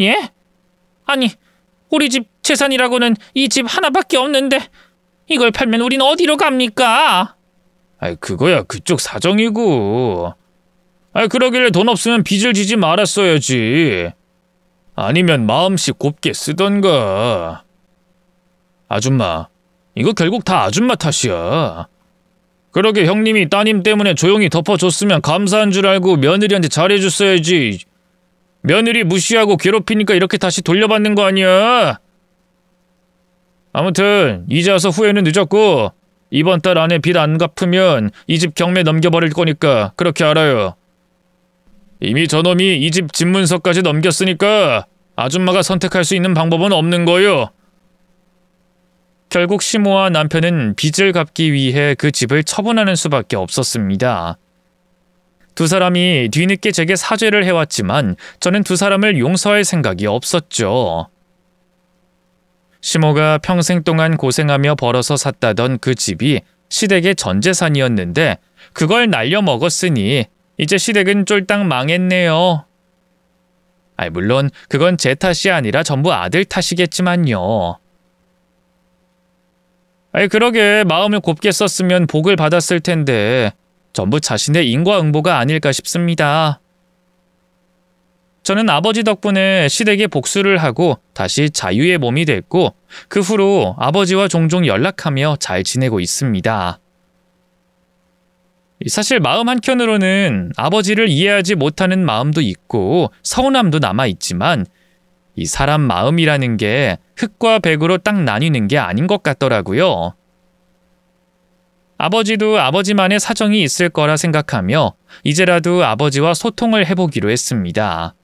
예? 아니 우리 집 재산이라고는 이 집 하나밖에 없는데 이걸 팔면 우린 어디로 갑니까? 아이, 그거야 그쪽 사정이고. 아이, 그러길래 돈 없으면 빚을 지지 말았어야지. 아니면 마음씨 곱게 쓰던가. 아줌마, 이거 결국 다 아줌마 탓이야. 그러게 형님이 따님 때문에 조용히 덮어줬으면 감사한 줄 알고 며느리한테 잘해줬어야지. 며느리 무시하고 괴롭히니까 이렇게 다시 돌려받는 거 아니야? 아무튼 이제 와서 후회는 늦었고 이번 달 안에 빚 안 갚으면 이 집 경매 넘겨버릴 거니까 그렇게 알아요. 이미 저놈이 이 집 집문서까지 넘겼으니까 아줌마가 선택할 수 있는 방법은 없는 거요. 결국 시모와 남편은 빚을 갚기 위해 그 집을 처분하는 수밖에 없었습니다. 두 사람이 뒤늦게 제게 사죄를 해왔지만 저는 두 사람을 용서할 생각이 없었죠. 시모가 평생 동안 고생하며 벌어서 샀다던 그 집이 시댁의 전 재산이었는데 그걸 날려먹었으니 이제 시댁은 쫄딱 망했네요. 물론 그건 제 탓이 아니라 전부 아들 탓이겠지만요. 그러게 마음을 곱게 썼으면 복을 받았을 텐데 전부 자신의 인과응보가 아닐까 싶습니다. 저는 아버지 덕분에 시댁에 복수를 하고 다시 자유의 몸이 됐고 그 후로 아버지와 종종 연락하며 잘 지내고 있습니다. 사실 마음 한켠으로는 아버지를 이해하지 못하는 마음도 있고 서운함도 남아있지만 이 사람 마음이라는 게 흑과 백으로 딱 나뉘는 게 아닌 것 같더라고요. 아버지도 아버지만의 사정이 있을 거라 생각하며 이제라도 아버지와 소통을 해보기로 했습니다.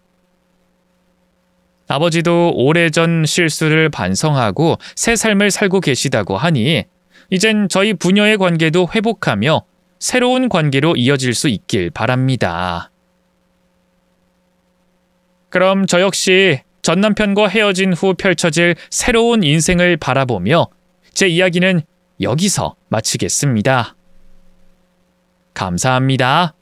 아버지도 오래전 실수를 반성하고 새 삶을 살고 계시다고 하니 이젠 저희 부녀의 관계도 회복하며 새로운 관계로 이어질 수 있길 바랍니다. 그럼 저 역시 전 남편과 헤어진 후 펼쳐질 새로운 인생을 바라보며 제 이야기는 여기서 마치겠습니다. 감사합니다.